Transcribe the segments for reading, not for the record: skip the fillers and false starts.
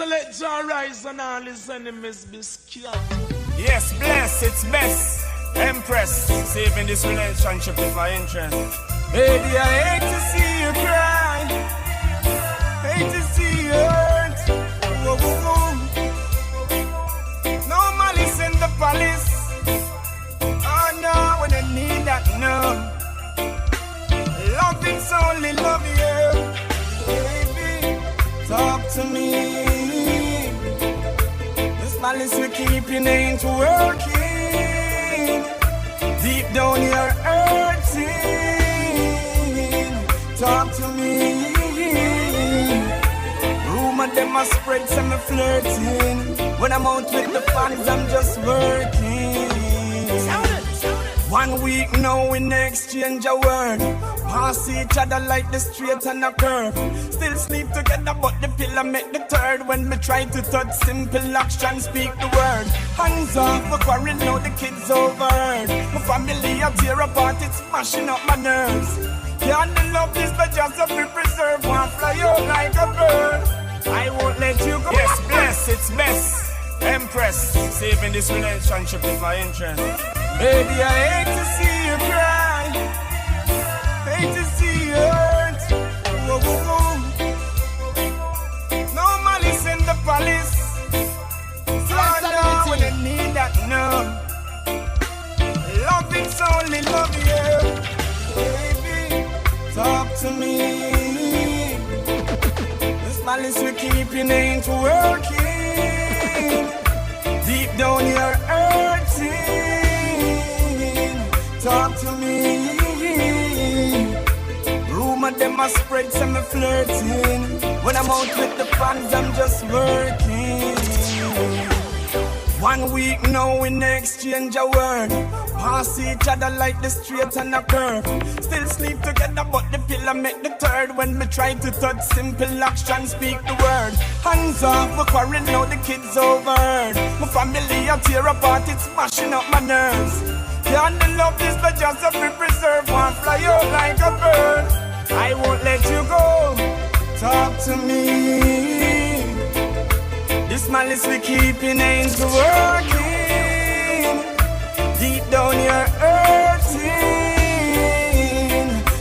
So let Jah rise and all his enemies be scared. Yes, bless, it's best. Empress, saving this relationship with my interest. Baby, I hate to see you cry. Hate to see you hurt. Whoa, whoa, whoa. No malice in the palace. Oh no, when I need that, no. Love it's only love you. Baby, talk to me. This malice we keeping ain't working. Deep down you're hurting. Talk to me. Rumor them a spread, some flirting. When I'm out with the fans, I'm just working. 1 week now we exchange a word. Pass each other like the straight and a curve. Still sleep together but the pillow make the third. When me try to touch simple action, speak the word. Hands off, we quarrel now the kids overheard. My family a tear apart, it's smashing up my nerves. Can't love this but just a free preserve. One fly out like a bird. I won't let you go. Yes, bless, it's best. Empress, saving this relationship with my interest. Baby, I hate to see you cry. Hate to see you hurt. Whoa, whoa, whoa. No malice in the palace. So now when I need that, no. Love it's only love you. Baby, talk to me. This malice we keeping ain't working. Deep down you're hurting. Talk to me. Rumor them a spread, some flirting. When I'm out with the fans, I'm just working. 1 week now we exchange a word. Pass each other like the straight and a curve. Still sleep together but the pillow make the third. When me try to touch simple action, speak the word. Hands off, we quarrel now the kids overheard. My family a tear apart, it's smashing up my nerves. Can't love this but just a free preserve. One fly out like a bird. I won't let you go. Talk to me. This malice we keeping ain't working. Deep down you're hurting.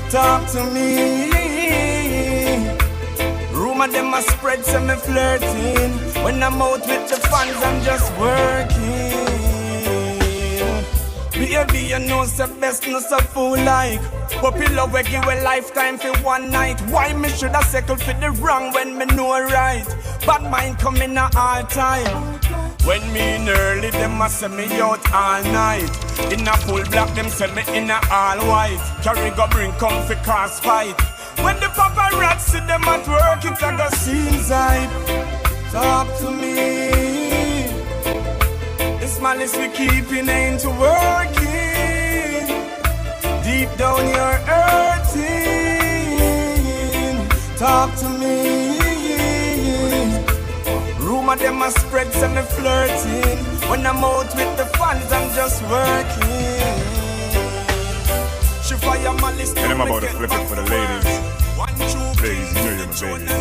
Talk to me. Rumor them a spread, some flirting. When I'm out with the fans, I'm just working. Baby, you know the best, no so fool like. Puppy love we give a lifetime for one night. Why me should I settle for the wrong when me know right? Bad mind come in a all time. When me in early, them must send me out all night. In a full black, them send me in a all white. Carry go bring comfy cars fight. When the paparazzi them at work, it's a go seems hype. Talk to me. This malice we keeping ain't working. Deep down you're hurting. Talk to me. Rumor them a spread, some flirting. When I'm out with the fans, I'm just working. She fire malice. And I'm about to flip it for the ladies. Ladies, you know you're my babies.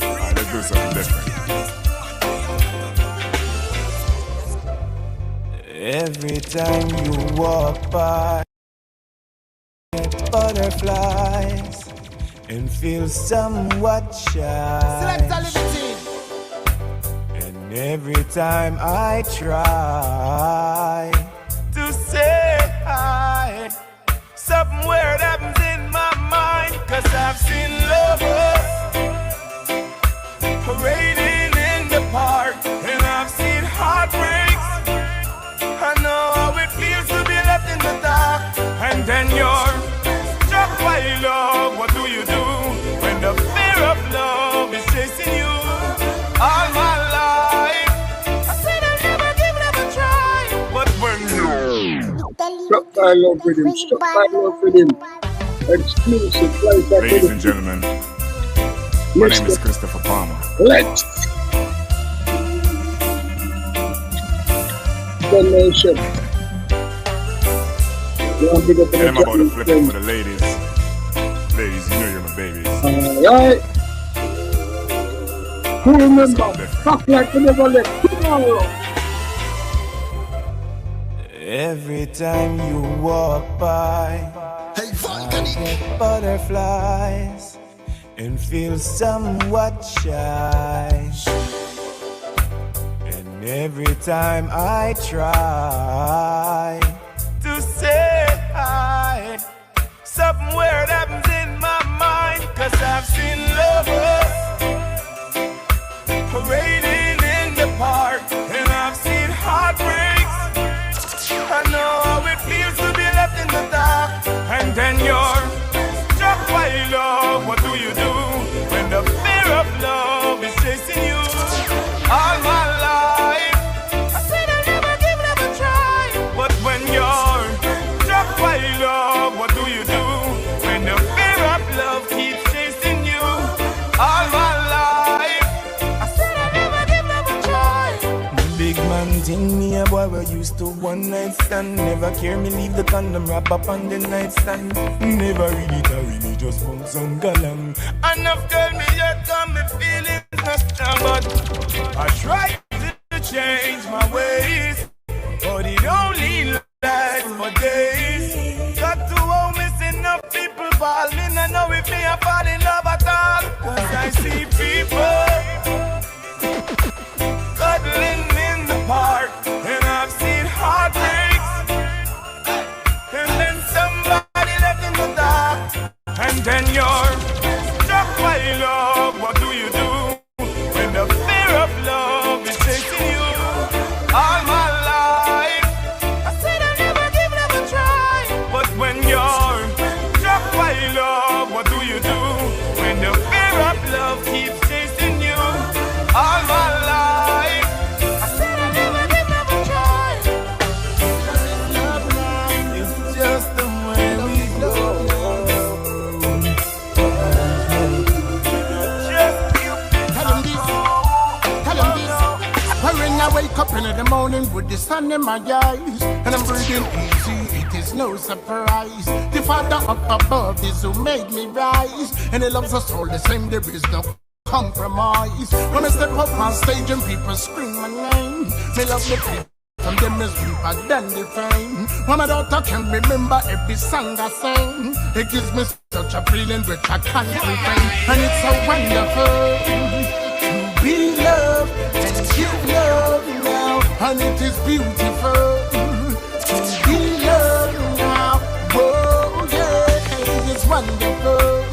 Alright, let's do something different. Every time you walk by, get butterflies and feel somewhat shy. And every time I try to say hi, something weird happens in my mind. 'Cause I've seen lovers parading in the park, and I've seen heartbreaks. I know how it feels to be left in the dark. And then you're struck by love. What do you do when the fear of love is chasing you? All my life I said I'll never give it a try. But when you Struck by love rhythm, struck by love rhythm. Exclusive, Ladies and gentlemen, my name is Christopher Palmer. Let's Nation. And I'm about to flip it for the ladies. Ladies, you know you're my babies. Alright. Who remember? Fuck like you never left. Tomorrow. Every time you walk by, I get butterflies and feel somewhat shy. And every time I try to say hi, something weird happens in my mind, 'cause I've seen lovers parading in the park, and I've seen heartbreaks. I know how it feels to be left in the dark. And then you're struck by love. What do you do when the fear of love is chasing you? All my life I said I'll never give love a try. But when you're struck by love, what do you do when the fear of love keeps chasing you? All my life I said I'll never give love a try. Big man thing, me a boy we used to one night stand. Never care me leave the condom wrap up on the nightstand. Never really carry me, just bounce and galang. Enough girl me yet got me feeling not strong, but I try to change my ways, but it only lasts for days. Got to home missing enough people fall. Me no know if me a fall in love at all, 'cause I see people cuddling in the park, and I've seen heartbreaks, and then somebody left in the dark. And then you're struck by love. What do you do when the fear of love is chasing you? All my life I said I'll never give love a try. But when you're struck by love, what do you do when the fear of love keeps chasing you? All my life I said I'll never give love a try. Love now is just the way we go. Tell him this. When I wake up in the morning with the sun in my eyes, and I'm breathing easy, it is no surprise. The Father up above is who made me rise, and He loves us all the same, there is no compromise. When I step up on stage and people scream my name, me love the people, from them is deeper than the fame. When my daughter can remember every song I sing, it gives me such a feeling which I can't refrain. And it's so wonderful to be loved and give love now, and it is beautiful to be loved now. Whoa, yeah, it's wonderful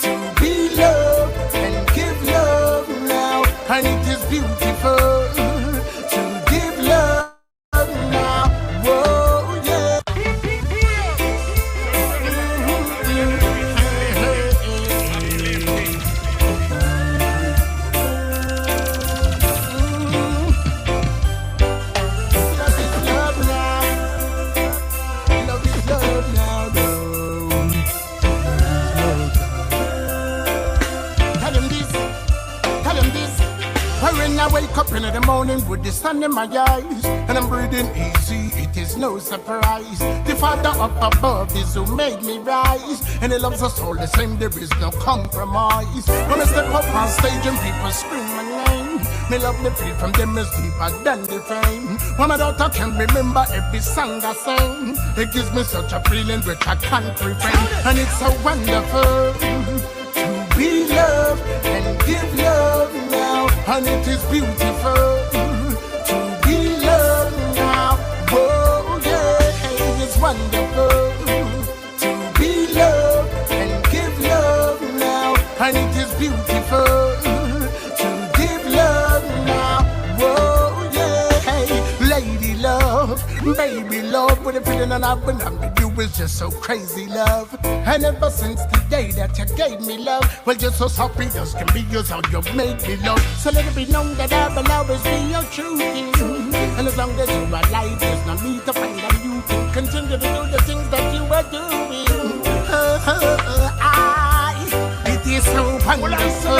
to be loved and give love now, and it is beautiful to give love now. Whoa, yeah. I wake up in the morning with the sun in my eyes, and I'm breathing easy, it is no surprise. The Father up above is who made me rise, and He loves us all the same, there is no compromise. When I step up on stage and people scream my name, me love the feel from them is deeper than the fame. When my daughter can remember every song I sing, it gives me such a feeling which I can't refrain. And it's so wonderful to be loved and give love now, and it is beautiful to be loved now. Whoa, yeah, it's wonderful to be loved and give love now, and it is beautiful to give love now. Whoa, yeah, hey, lady love, baby love, with a feeling and I've been with you is just so crazy love. And ever since the day that you gave me love, well, you're so happy as can be, yours how you've made me love. So let it be known that I will always be your true king. And as long as you are alive, there's no need to find a new thing. Continue to do the things that you are doing. It is so wonderful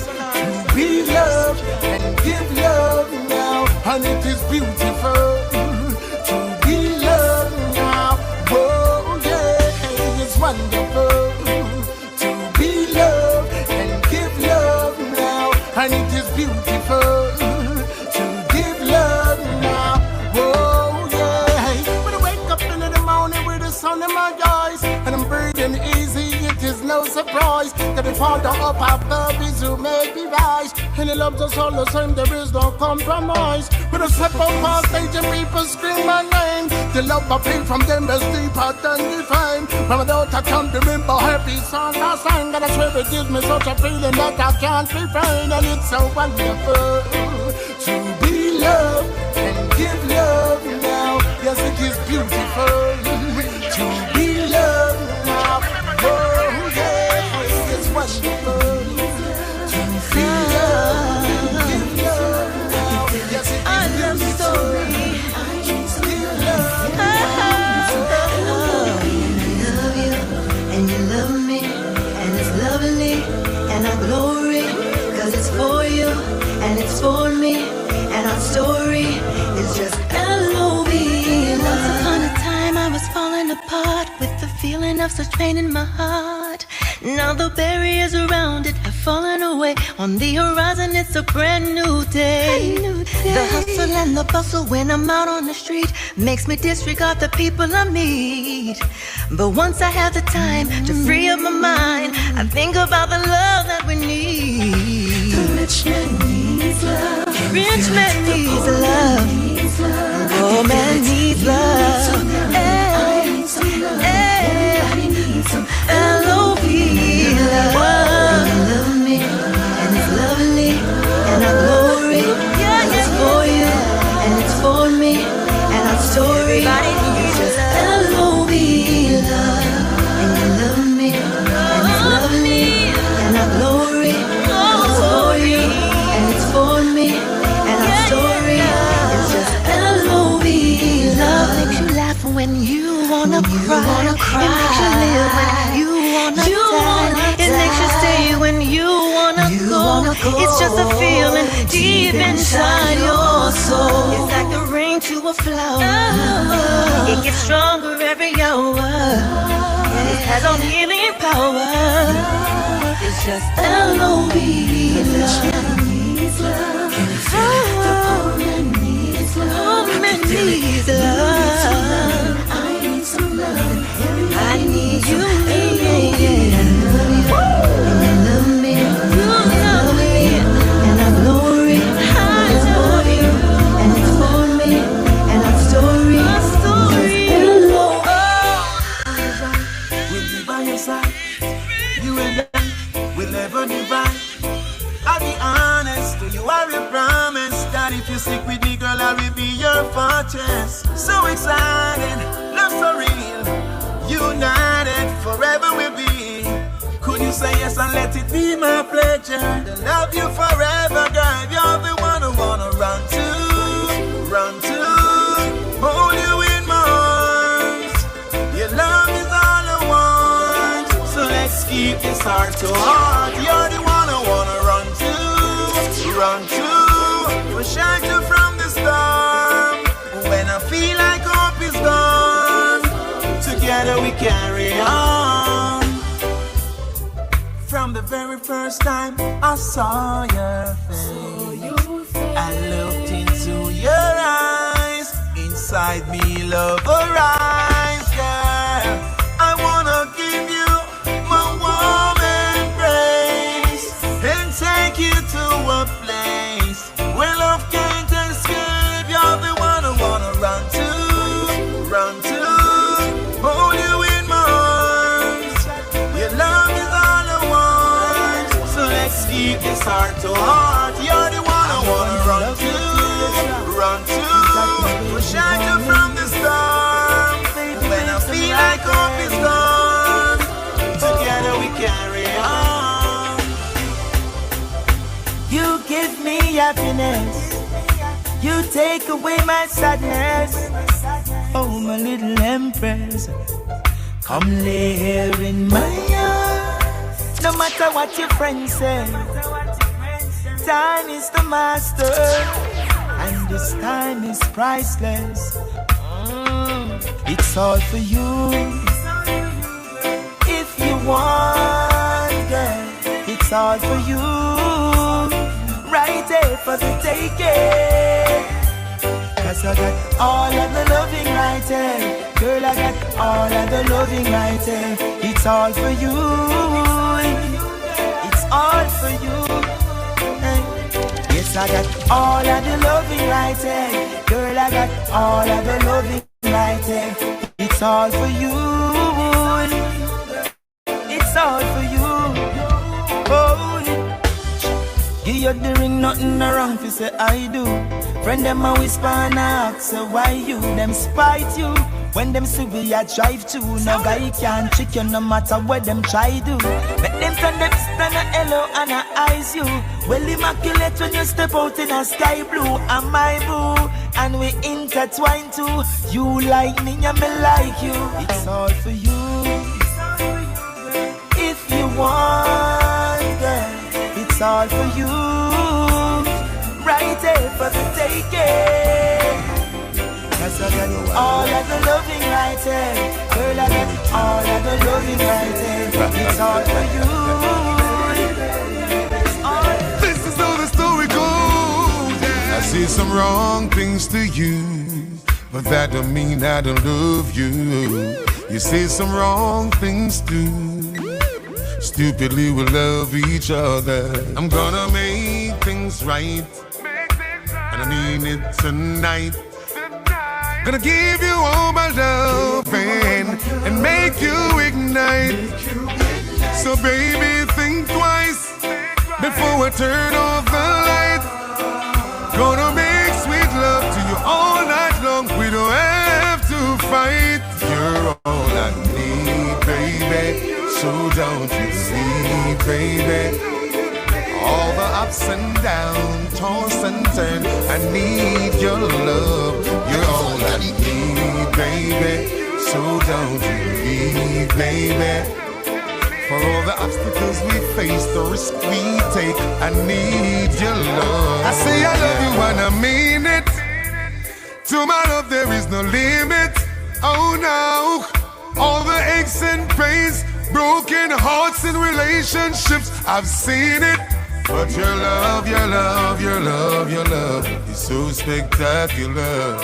to be loved and give love now, and it is beautiful to be loved now. Whoa, yeah, it's wonderful to be loved and give love now, and compromise. And I'm breathing easy, it is no surprise that the Father up above is who made me rise. And He loves us all the same, there is no compromise. When I step up on stage and people scream my name, the love I feel from them is deeper than the fame. When I don't, I can't remember happy song I sang, and I swear it gives me such a feeling that I can't refrain. And it's so wonderful to be loved and give love now. Yes, it is beautiful to be loved now. Oh, yeah, it's wonderful to be loved and give love now. Yes, it is beautiful. Give love and you love me, and it's lovely, and our glory, cause it's for you, and it's for me, and our story is just L-O-V. Once upon a time I was falling apart with the feeling of such pain in my heart. Now the barriers around it have fallen away. On the horizon it's a brand new day. The hustle and the bustle when I'm out on the street makes me disregard the people I meet. But once I have the time to free up my mind, I think about the love that we need. The rich man needs love. Rich man needs love. Poor man needs love. I need some love. Everybody needs some L-O-V love. You love me, and it's lovely, and our glory is for you, and it's for me, and our story is just L-O-V love. And you love me, and it's lovely, and our glory is for you, and it's for me, and our story is just L-O-V love. Makes you laugh when you wanna cry. It makes you live when you wanna die. It makes you stay when you wanna go. It's just a feeling deep inside your soul. It's like the rain to a flower. It gets stronger every hour. It has all healing power. It's just L-O-V love. Poor man needs love. I need some love. I need you, yeah. And you love me, and our glory is for you, and it's for me, and our story is We'll be by your side. You and I will never divide. I'll be honest to you, I will promise that if you stick with me, girl, I will be your fortress. So excited, love so real, united, forever we'll be. Could you say yes and let it be my pleasure to love you forever, girl? You're the one I wanna run to, hold you in my arms. Your love is all I want, so let's keep this heart to heart. You're the one I wanna run to, we'll shelter from the storm. When I feel like hope is gone, together we carry on. From the very first time I saw your face, I looked into your eyes. Inside me love arise, girl. I wanna give you my warm embrace and take you to a place where love can't escape. You're the one I wanna run to, hold you in my arms. Your love is all I want, so let's keep this heart to heart. You're the one I wanna run to, shelter from the storm. When I feel like hope is gone, together we carry on. You give me happiness, you take away my sadness. Oh, my little empress, come lay here in my arms. No matter what your friends say, time is the master, and this time is priceless. It's all for you. If you want, girl, it's all for you. Right there for the taking. 'Cause I got all of the loving right there. Girl, I got all of the loving right here. It's all for you. It's all for you. Yes, I got all of the loving right here. Girl, I got all of the loving right here. It's all for you. It's all for you. Oh, give you the ring, nothing wrong fi say I do. Friend them a whisper and ask, so why you? Them spite you. When them see we a drive to, no guy can trick you no matter what them try do. Make them stand up, stand a hello and a eyes you. Well immaculate when you step out in a sky blue. And my boo, and we intertwine too. You like me and me like you. It's all for you. If you want, girl, it's all for you. Right there for the taking. Cause I got all of the loving right here. Girl, I got all of the loving right here. It's all for you. It's all. This is how the story goes. Yeah. I say some wrong things to you, but that don't mean I don't love you. You say some wrong things too. Stupidly we love each other. I'm gonna make things right, and I mean it tonight. Gonna give you all my love and make you ignite. So baby, think twice before we turn off the light. Gonna make sweet love to you all night long. We don't have to fight. You're all I need, baby. So don't you see, baby? All the ups and downs, toss and turn. I need your love. You're all I need, baby. So don't you leave, baby. For all the obstacles we face, the risk we take, I need your love. I say I love you and I mean it. To my love there is no limit. Oh no, all the aches and pains, broken hearts and relationships, I've seen it. But your love, your love, your love, your love is so spectacular.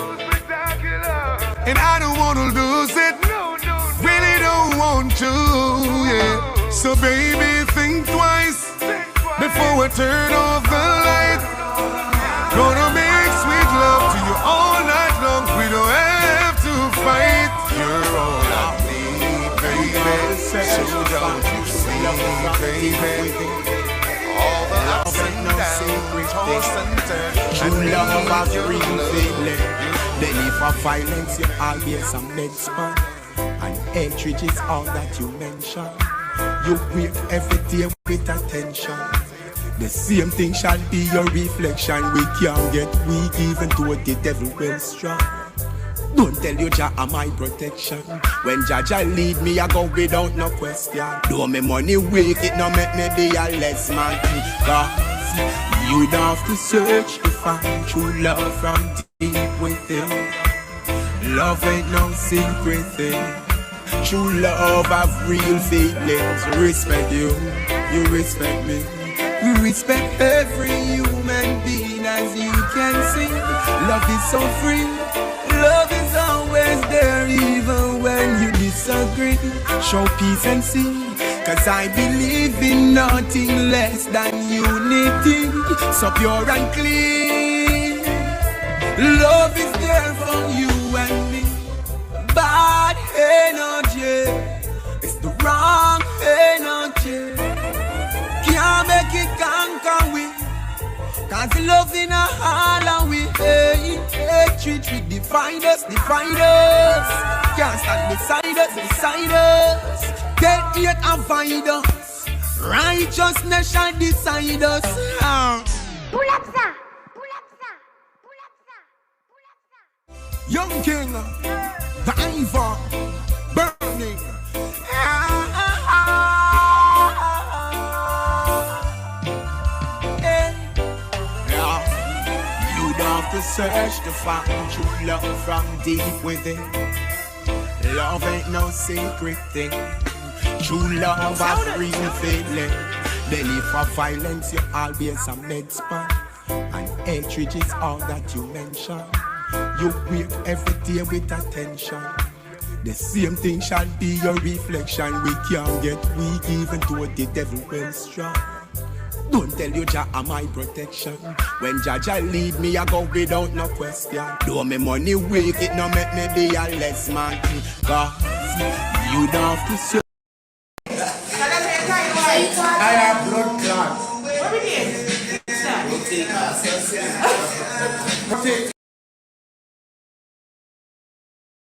And I don't want to lose it, really don't want to, yeah. So baby, think twice before we turn off the light. Gonna make sweet love to you all night long. We don't have to fight. You're all I need, baby. So don't you see, baby? All the ups and downs, toss and turn. True love of real feeling. Then if I violence you, I'll be some next man. And hatred is all that you mention. You wait every day with attention. The same thing shall be your reflection. We can't get weak even though the devil will strong. Don't tell you Jah are my protection. When Jah lead me, I go without no question. Though me money weak, it no make me be a less man. Cause you don't have to search to find true love from deep within. Love ain't no secret thing. True love have real feelings. Respect you, you respect me. We respect every human being as you can see. Love is so free. Love is always there even when you disagree. Show peace and see. Cause I believe in nothing less than unity. So pure and clean. Love is there for you and me. Bad energy, it's the wrong energy. Can't make it conquer we. Cause love in a all and we hate. Hatred we divide us. Can't stand beside us. Get hate and find us. Righteousness shall decide us. Pull up, sir. Young King, the Ivor, burning. You don't have to search to find true love from deep within. Love ain't no secret thing. True love has real feeling. Then if I violence you, I'll be some meds-man. And hatred is all that you mention. You wait every day with attention. The same thing shall be your reflection. We can't get weak even though the devil will strong. Don't tell you Jah are my protection. When Jah lead me, I go without no question. Though me money weak, it no make me be a less man. Cause you don't have to say I have blood clots. What we did?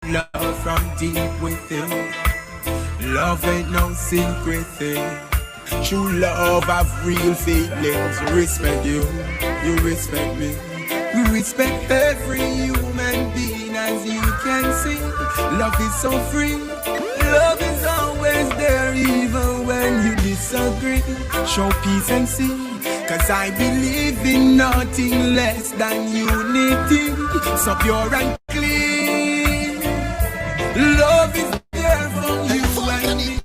Love from deep within. Love ain't no secret thing. True love have real feelings. Respect you, you respect me. We respect every human being as you can see. Love is so free. Love is always there even when you disagree. Show peace and see. Cause I believe in nothing less than unity. So pure and clean. Love is there for you and me.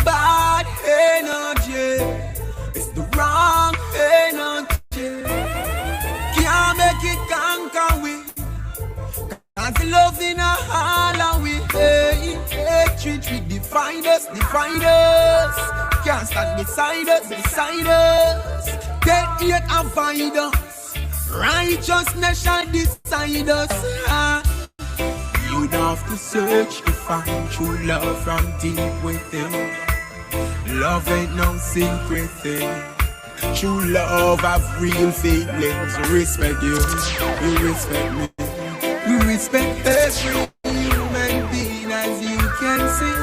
Bad energy, it's the wrong energy. Can't make it conquer we. Cause the love in a all and we hatred we divide us. Can't stand beside us. Get yet and find us. Righteousness shall decide us. You don't have to search to find true love from deep within. Love ain't no secret thing. True love have real feelings. Respect you, you respect me. We respect every human being as you can see.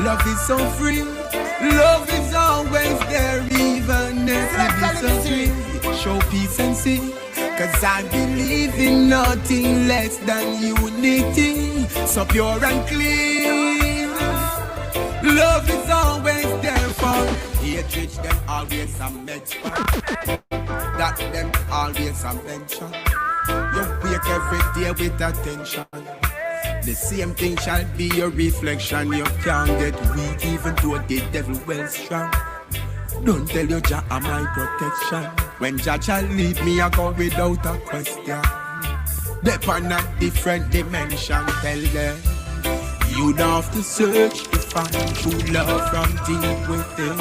Love is so free. Love is always there even if we disagree. Show peace and see. Cause I believe in nothing less than unity. So pure and clean. Love is always there for. Hatred them always a mention. That them always a mention. You wake every day with attention. The same thing shall be your reflection. You can't get weak even though the devil well strong. Don't tell you Jah are my protection. When Jah shall lead me, I go without a question. They're on a different dimension. Tell them you don't have to search to find true love from deep within.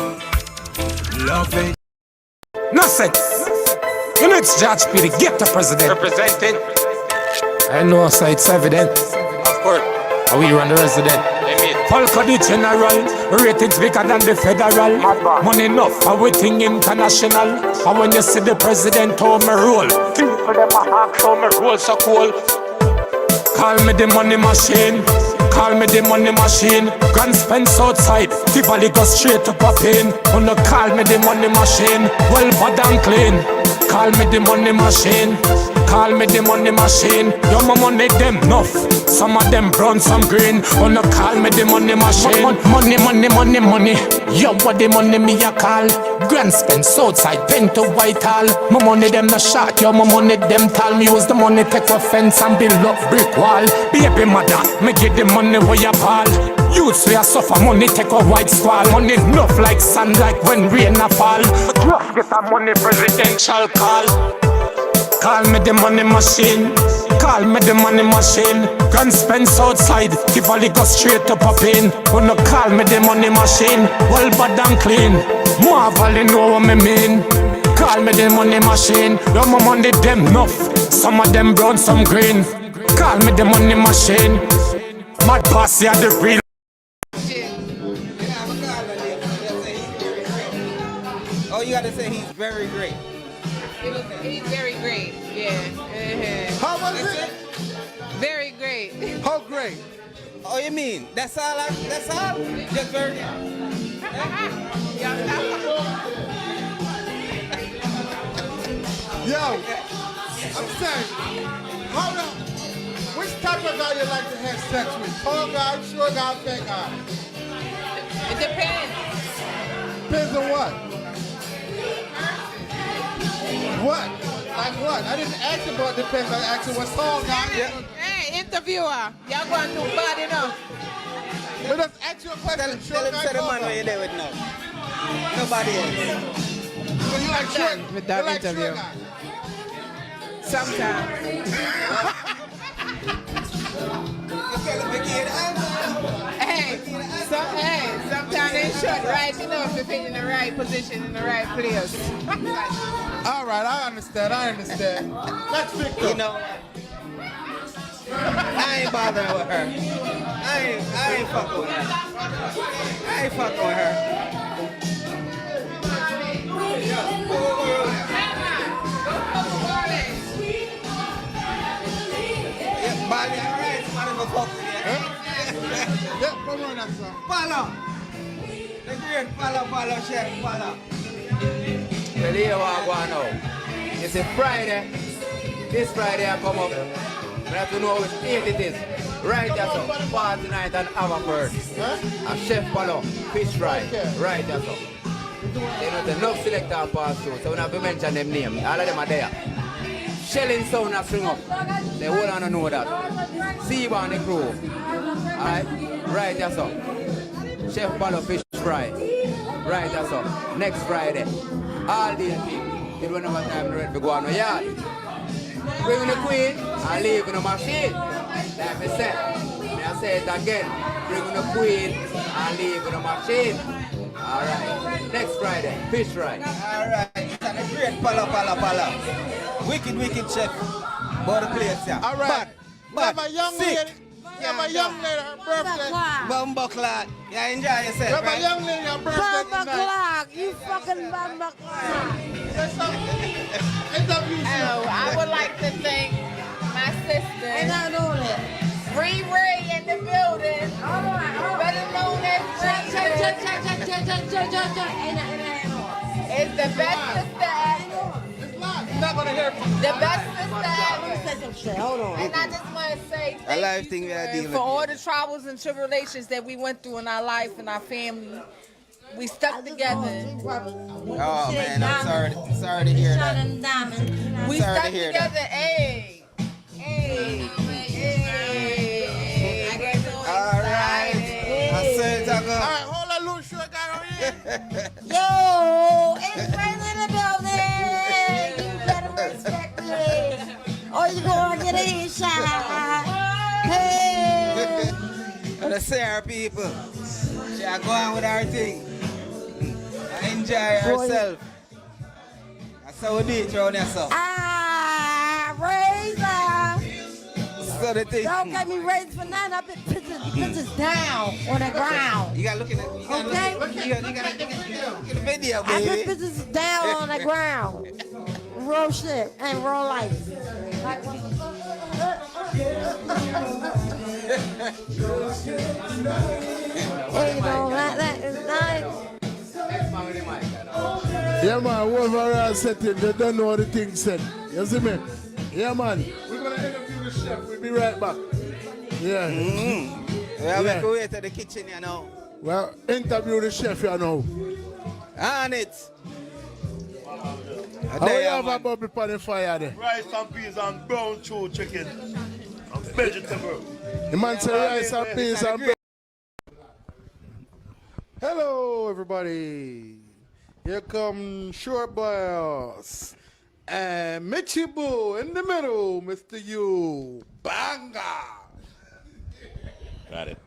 Love ain't No sex. You know it's Judge P, the ghetto president. Representing. I know, so it's evident. Of course. How we run the resident. Falco the general, ratings bigger than the federal. Money enough, everything international. And when you see the president, how me roll. People them a half, how me roll so cool. Call me the money machine. Call me the money machine. Grand Spence outside, Tivoli go straight to Papin. Wanna call me the money machine. Well bad and clean. Call me the money machine. Call me the money machine. Yo, my money them enough. Some of them brown, some green. Wanna call me the money machine. Money. Yo, what the money me a call? Grand Spence outside, pen to Whitehall. My money them no shot. Yo, my money them tall. Me use the money take a fence and build up brick wall. Baby mother, me give the money where you fall. Youths we a suffer, money take a white squall. Money enough like sand, like when rain a fall. Just get a money presidential call. Call me the money machine. Call me the money machine. Grand Spence outside, Tivoli go straight to Papin. Wanna call me the money machine. Well bad and clean. Marvel, you know what me mean. Call me the money machine. Yo, my money them enough. Some of them brown, some green. Call me the money machine. Mad boss, yeah, the real. Oh, you gotta say he's very great. He's very great, yeah. How was it? Very great. How great? Oh, you mean that's all? That's all? Just very. Yo, I'm saying, hold on. Which type of guy you like to have sex with? Tall guy, short guy, fat guy? It depends. Depends on what? What? Like what? I didn't ask about depends. I asked you what tall guy. Hey, interviewer, y'all going too bad enough. But let's ask you a question. Tell him the man where you there with now. Nobody else. So you like short? With that you like interview. short guy? Sometimes. Hey, sometimes they short right enough to fit in the right position in the right place. All right, I understand. Let's pick You know, I ain't bothering with her. I ain't fucking with her. I ain't fucking with her. Yeah, Bali, all right, somebody go fuck with you. Yeah, come on that song. Follow. The great follow, chef, follow. Well, here we go now. It's a Friday. This Friday I come up. We have to know which date it is. Right there, so. Party night and Haverford. A chef follow. Fish fry. Right there, so. They know the enough selector and pass through. So we have to mention them names. All of them are there. Shelling sound has swing up. They all want to know that. Siba and the crew. Alright? Right there, so. Chef follow fish fry. Right there, so. Next Friday. All these people. Till whenever time they're ready to go on the yard. Bring the queen and leave in the machine. Like I said. I say it again. Bring the queen and leave in the machine. Alright. Next Friday. Fish fry. Alright. It's a great pala. Wicked chef. About the place, yeah. Alright. But have a young lady. You have a young lady, her birthday. Bumbuckler. Yeah, enjoy yourself, You have right? a young lady, her birthday tonight. You fucking bumbuckler. Oh, I would like to thank my sister. And I know that. Ray in the building. Better known as It's the best sister ever. You're not going to hear from The best sister ever. Hold on. And I just want to say A life thank thing we are you dealing for all with. the troubles and tribulations that we went through in our life and our family. We stuck together. Oh man, I'm sorry to hear that. We Sorry to stuck hear together. that. Hey. I get so Alright. excited. I said All right, hold on, little short guy on here. Yo, it's friends in the building. You better respect me. Or you gonna get a shot. Hey. Let's say our people. She are going with our thing. Enjoy herself. That's how we do it around here, so. Razor. So the thing. Don't get me raised for nothing. I've been pitches down on the ground. You gotta look at it. You gotta Okay. look at the video, I've been baby. pitches down on the ground. Real shit and real life. Hey, you know, that is nice. Yeah, man, overall setting, they don't know the thing said. You see me? Yeah, man. We're going to interview the chef. We'll be right back. Yeah. We have to wait at the kitchen, you know. Well, interview the chef, you know. On it. How you have a bubble on the fire there? Rice and peas and brown chew chicken and vegetable. The man say rice and peas and bread. Hello, everybody. Here come Short Boss and Mitchy Boo in the middle, Mr. U. Banga. Got it.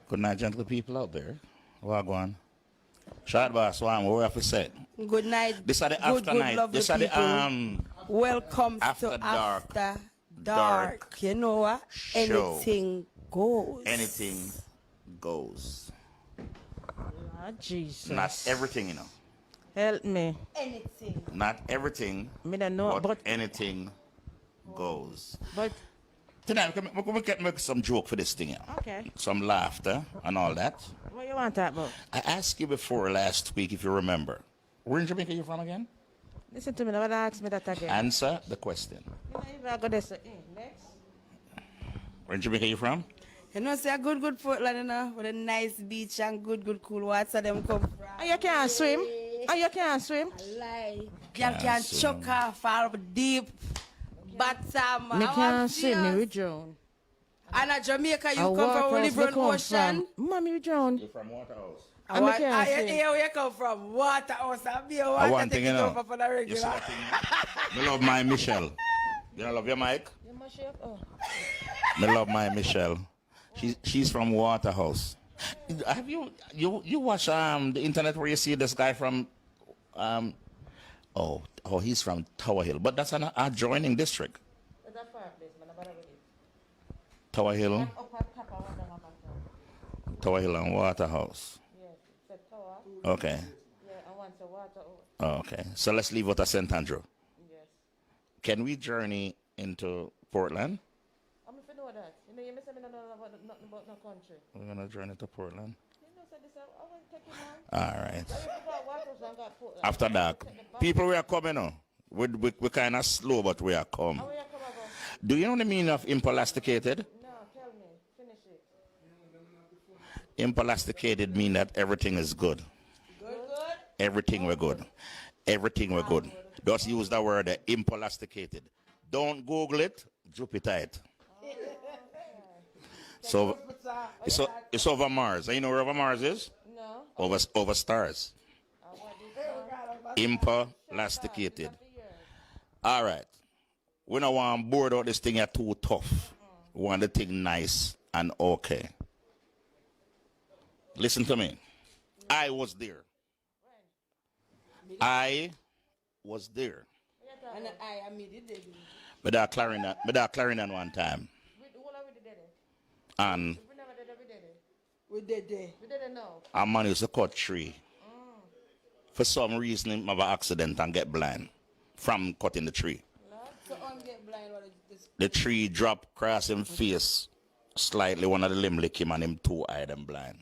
Good night, gentle people out there. Wagwan. Short Boss, what we have to say? Good night. This are the good, after night. lovely This are the people. Welcome after to dark. After Dark. You know what? Show. Anything goes. Anything goes. Lord Jesus. Not everything, you know. Help me. Anything. Not everything, Me don't know, but anything goes. but Tonight, we can make some joke for this thing, yeah. okay. Some laughter and all that. What you want to talk about? I asked you before last week, if you remember. Where in Jamaica you from again? Listen to me. Never ask me that again. Answer the question. You know, if I go there, say, next. Where in Jamaica you from? You know, say a good Portland, you know, with a nice beach and good cool water. Them come from. Oh, you can't swim. Oh, you can't swim. Like. You can choke off all deep. Bottom. Me can't swim, me with drown. And at Jamaica, you come from a different ocean. Mommy, we drown. You're from Waterhouse. Here we come from Waterhouse. And be a water One thing, you know. up on the regular. I love my Michelle. You don't love your mic? You mash it up? Oh. Me love my Michelle. She's from Waterhouse. Have you watch the internet where you see this guy from he's from Tower Hill, but that's an adjoining district. That's far place, man. I with it. Tower Hill. Up at top of one Tower Hill and Waterhouse. Yes, it's a tower. Okay. Yeah, I want the water. Oh, okay. So let's leave out at St. Andrew. Yes. Can we journey into Portland? I'm if you know that. You know, you say me know nothing about no country. We're gonna journey to Portland. You know, so this I want to take you now. All right. So you forgot Waterhouse and got Portland. After that, people we are coming now. We kind of slow, but we are come. How we are come about? Do you know the meaning of impolasticated? No, tell me. Finish it. Impolasticated mean that everything is good. Good? Everything we're good. Everything we're good. Just use the word impolasticated. Don't Google it. Jupiter it. So it's over Mars. And you know where over Mars is? No. Over stars. Impolasticated. All right. We don't want to board out this thing here too tough. We want the thing nice and okay. Listen to me. I was there. I was there. And I mean, it did. But that clarinet one time. And We did it now. a man used to cut tree. For some reason, he have an accident and get blind from cutting the tree. So get blind, what is this? The tree dropped across him face slightly. One of the limb lick him and him two-eyed and blind.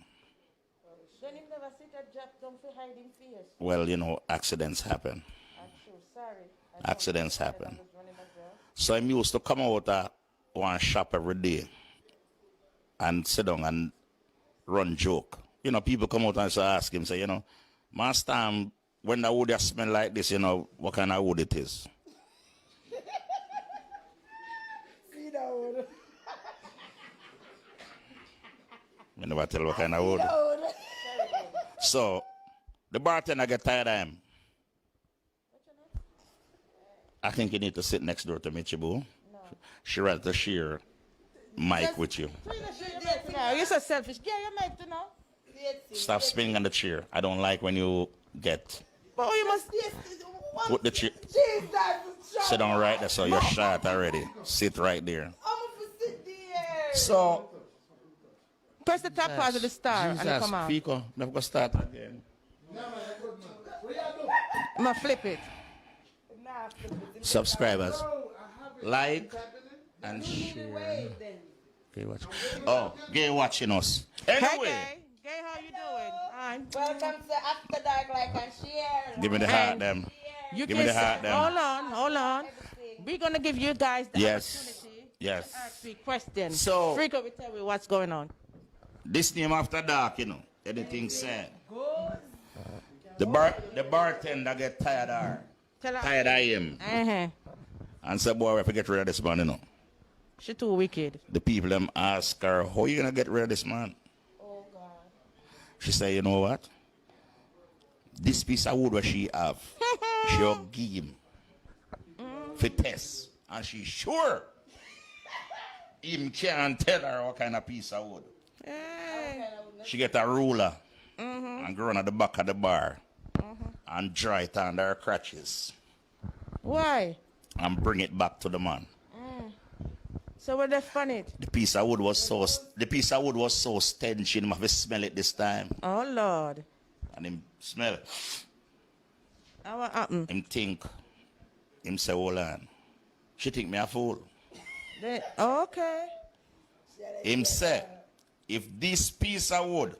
Then him never sit a drop down for hiding face. Well, you know, accidents happen. I'm sure, sorry. Accidents happen. So I used to come out of one shop every day and sit down and run joke. You know, people come out and so ask him, say, you know, Master, when the wood smell like this, you know, what kind of wood it is? See that wood? I never tell what kind of wood. So, the bartender get tired of him. I think you need to sit next door to Michibu. No. She rather to share mic with you. You're so selfish. Get your mic to now. Stop spinning on the chair. I don't like when you get. Oh, you must. Put the chair. Sit down right there so you're shot already. Sit right there. So. Press the top part of the star and it come out. Fico, never go start again. I'm going to flip it. Subscribers, like and share. Okay, watch. Oh, Gay watching us. Anyway. Hey, Gay, how you doing? Welcome to After Dark, like and share. Give me the heart, them. Give me the heart, them. Hold on. We're going to give you guys the opportunity to ask me questions. So, Freako will tell me what's going on. This name After Dark, you know, anything said. The bartender get tired of her. Tired of him. And say, boy, we have to get rid of this man, you know. She too wicked. The people them ask her, how you gonna get rid of this man? Oh God. She say, you know what? This piece of wood what she have, she'll give him for test. And she sure him can't tell her what kind of piece of wood. Hey. She get a ruler and go on at the back of the bar and draw it under her crutches. Why? And bring it back to the man. So what they fun it? The piece of wood was so stench, him have to smell it this time. Oh Lord. And him smell it. What happened? Him think. Him say, hold on. She think me a fool. Okay. Him say, if this piece of wood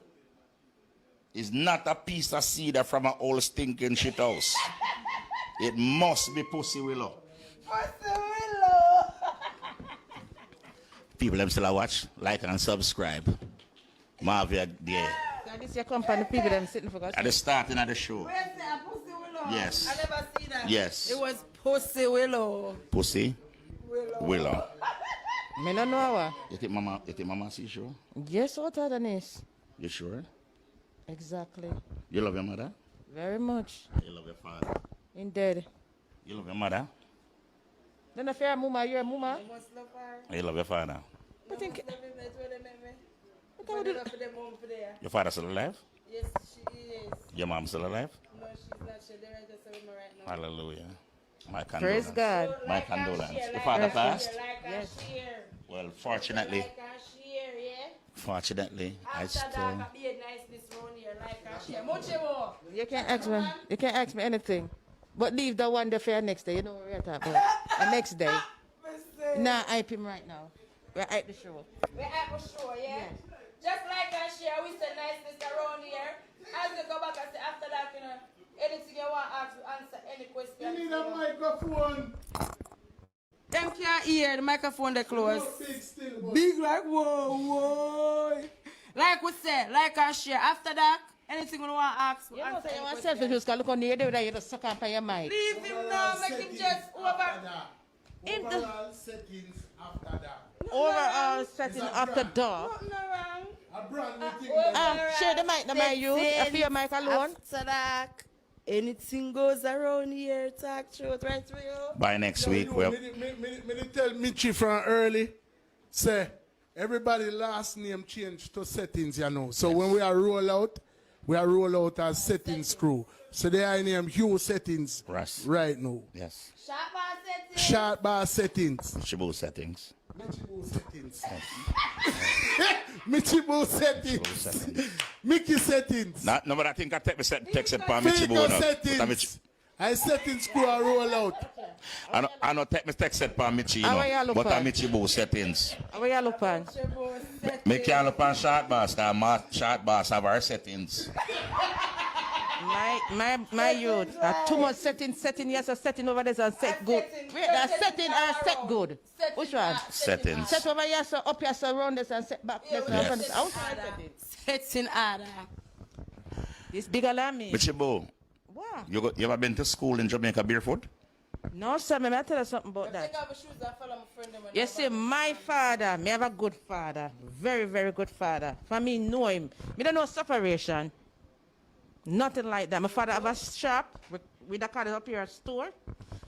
is not a piece of cedar from an old stinking shit house, it must be Pussy Willow. Pussy Willow. People them still watch, like and subscribe. Marvia there. So this your company, people them sitting for us. At the starting of the show. Where's that Pussy Willow? Yes. I never see that. Yes. It was Pussy Willow. Pussy Willow. Me no know her. You think mama see sure? Yes, what are the names? You sure? Exactly. You love your mother? Very much. You love your father? Indeed. You love your mother? Then if you're a mama, you're a mama. You must love her. You love your father. I think. Love him, that's where they met me. What would you- Love for them home for there. Your father still alive? Yes, she is. Your mom still alive? No, she's not. She's there just with me right now. Hallelujah. My Praise condolence. God. My condolence. Your father passed? Yes. Well, fortunately, Like a shear, yeah? fortunately, I After still. that, be a niceness round here, like a shear. Much more. You can't ask me. You can't ask me anything. But leave the one there for your next day. You know what we're talking about. The next day. Nah, hype him right now. We're at the show. We're at the show, yeah? Just like a shear, we say niceness around here. As you go back and say after that, you know, anything you want to ask, answer any question. You need a microphone. Them can't hear, the microphone they close. Big still, boy. Big like, whoa, whoa. Like we said, like I share. After that, anything we want to ask, You know, answer say you any want question. selfie, just look on the other way, you just suck up on your mic. Leave him now, make him just over. Overall settings after that. Overall setting after dark. Nothing wrong. A brand new thing. Share the mic, you. I feel your mic alone. After that, anything goes around here, talk truth right through you. By next week, we'll. Me tell Michi from early, say, everybody last name change to settings, you know. So when we are roll out as settings crew. So they are name Hugh Settings Russ. right now. Yes. Sharp bar settings. Sharp bar settings. Shibu settings. Michibu settings. Michibu settings. Mickey settings. No, but I think I text it for Fico Michibu. settings. I settings crew are roll out. I know text it for Michi, you How are you know, look but on? I Michibu settings. How are you look on? Make you look on short boss, because short boss have our settings. My youth. Too much setting, yes, a setting over there and set good. Wait, that setting or set good? Which one? Settings. Set over here, so up here, so around this and set back. Yes. Setting order. This bigger than me. Michibu, Wow. you ever been to school in Jamaica barefoot? No, sir, may I tell you something about that? You see, my father, me have a good father. Very, very good father. For me, know him. Me don't know separation. Nothing like that. My father have a shop. We call it up here a store.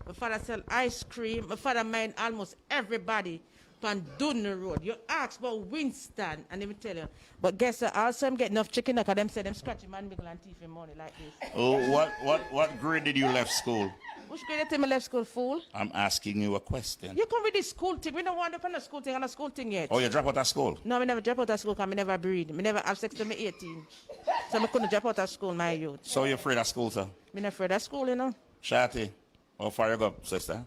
My father sell ice cream. My father mind almost everybody on Dudney Road. You ask about Winston, and they will tell you. But guess what? Also, I'm getting enough chicken because them say them scratching man middle and teeth in money like this. Oh, what grade did you left school? Which grade you left school, fool? I'm asking you a question. You come with this school thing. We don't want to on a school thing on a school thing yet. Oh, you drop out of school? No, I never drop out of school because I never breed. I never have sex till me 18. So I couldn't drop out of school, my youth. So you're afraid of school, sir? I'm not afraid of school, you know. Shati, how far you go, sister?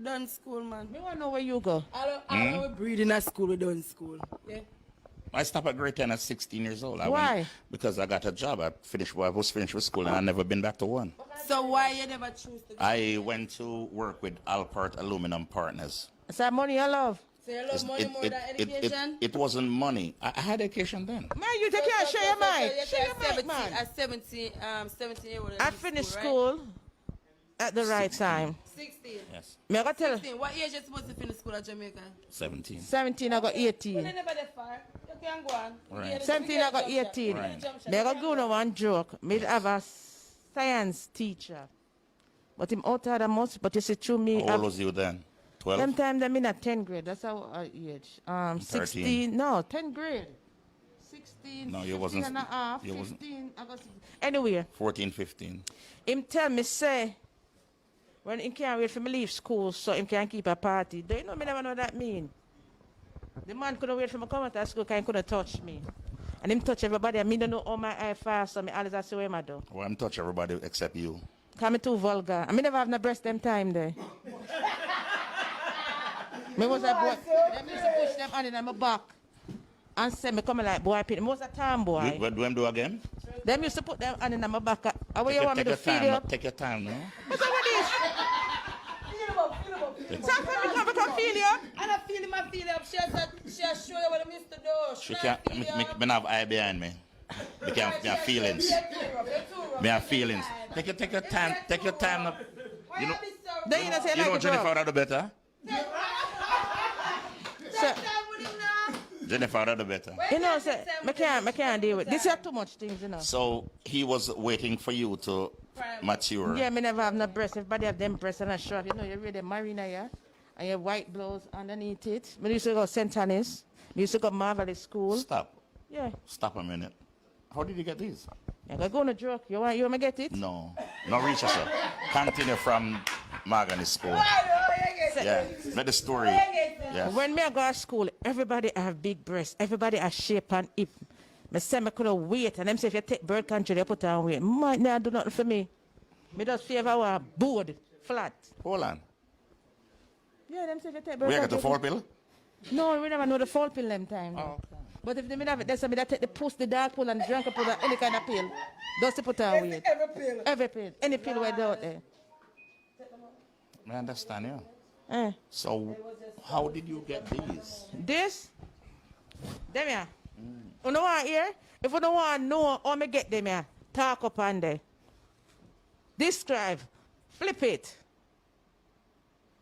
Done school, man. Me want to know where you go. I don't breed in a school, we done school. Yeah. I stopped at grade 10 at 16 years old. Why? Because I got a job. I was finished with school and I never been back to one. So why you never choose to go? I went to work with Alpart Aluminum Partners. Is that money I love? So you love money more than education? It wasn't money. I had education then. Man, you take care, show your mind. So Show your mind, man. At 17 years old. I finished school at the right time. 16. Yes. Me I got tell 16. What age you supposed to finish school at Jamaica? 17. 17, I got 18. Well, never that far. You can go on. Right. 17, I got 18. Right. Me I got go on one joke. Me have a science teacher. But him out of the most, but you see through me. How old was you then? 12? Them time them in a 10th grade. That's our age. 16. No, 10th grade. 16. No, you 16 wasn't. and a half. You 15. I got 16. Anyway. 14, 15. Him tell me say when he can't wait for me leave school so him can keep a party. Do you know me never know what that mean? The man couldn't wait for me come out of school because he couldn't touch me. And him touch everybody and me don't know all my eye fast so me always I say what I do. Well, I'm touch everybody except you. Cause me too vulgar. I me never have no breast them time there. Me was a boy. Them used to push them on in my back. And say me coming like boy pit. Me was a tomboy. What do them do again? Them used to put them on in my back. How you want me to feed you? Take your time, no? What's up with this? Stop when we come feel you. I don't feel him, I feel him. She'll show you what I used to do. She can't, me have eye behind me. Me have feelings. Me have feelings. Take your time. Take your time. You know, Then you know say you know like Jennifer had the better. So, Jennifer had the better. you know, say, I can't deal with this. Is too much things, you know. So he was waiting for you to mature. Yeah, me never have no breast. Everybody have them breasts and a short. You know, you ready marry now, yeah? and your white blouse underneath it. I used to go St. Annis. I used to go Marvelous School. Stop. Yeah. Stop a minute. How did you get these? I go on a joke. You want me get it? No. No, reach yourself. Continue from Marvelous School. Yeah. Let the story. Yes. When me go to school, everybody have big breasts. Everybody have shape and hip. Me say me could wait. And them say if you take birth control, you put on weight. Might not do nothing for me. Me just favor one board, flat. Hold on. Yeah, them say if you take birth We control. got the fall pill? No, we never know the fall pill them time. Oh, okay. But if they have it, that's somebody that take the puss, the dark pill, and the drunk pill, any kind of pill. Just to put on weight. Every pill. Every pill. Any pill we're out there. I understand, yeah. So, how did you get these? This? Them here. You know what here? If you don't want to know how me get them here, talk up on there. Describe. Flip it.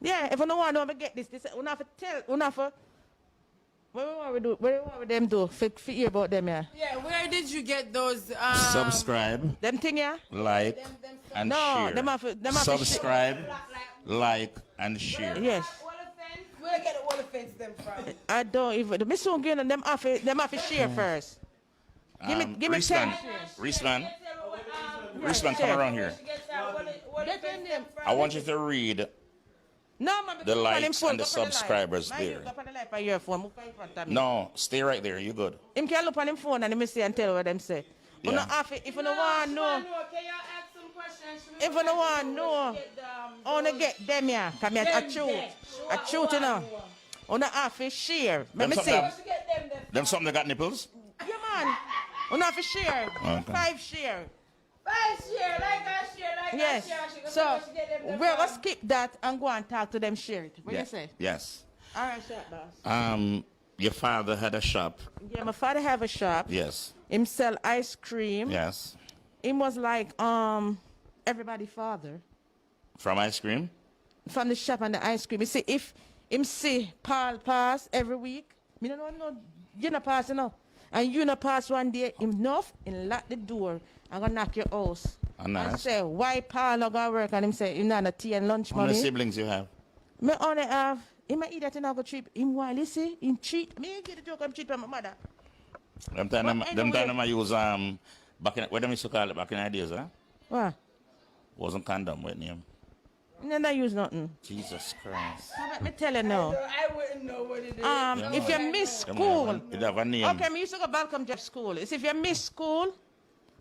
Yeah, if you don't want to know how me get this, you have to tell, you have to... What do we want them do? For hear about them here. Yeah, where did you get those? Subscribe. Them thing here? Like and share. Them have Subscribe, like and share. Yes. Where get the wall fence them from? I don't even. Me soon give them have to share first. Give me 10. Rislan, come around here. I want you to read the likes and the subscribers there. No, stay right there. You good. Him can look on him phone and him say and tell what them say. Yeah. If you don't want to know, if you don't want to know, I want to get them here. Come here, a truth, you know. I want to have to share. Let me see. Them something that got nipples? Yeah, man. I want to have to share. Okay. 5 share. 5 share, like Yes. So, we're going to skip that and go and talk to them, share it. What do you say? Yes. All right, shop boss. Your father had a shop. Yeah, my father have a shop. Yes. Him sell ice cream. Yes. Him was like everybody father. From ice cream? From the shop and the ice cream. You see, if him see Paul pass every week, me don't know, you not pass, you know. And you not pass one day, enough, and lock the door and go knock your house. Nice. And say, why Paul not go work? And him say, him not a tea and lunch How money. many siblings you have? Me only have, him might eat that and I go treat him while he see, him cheat. Me get the joke, I'm cheat by my mother. Them time I use back in what them used to call it back in the days, huh? What? Wasn't condom with name. Never use nothing. Jesus Christ. Let me tell you now. I wouldn't know what it is. If you miss school, it have a name. okay, me used to go Balcom Jeff school. It's if you miss school,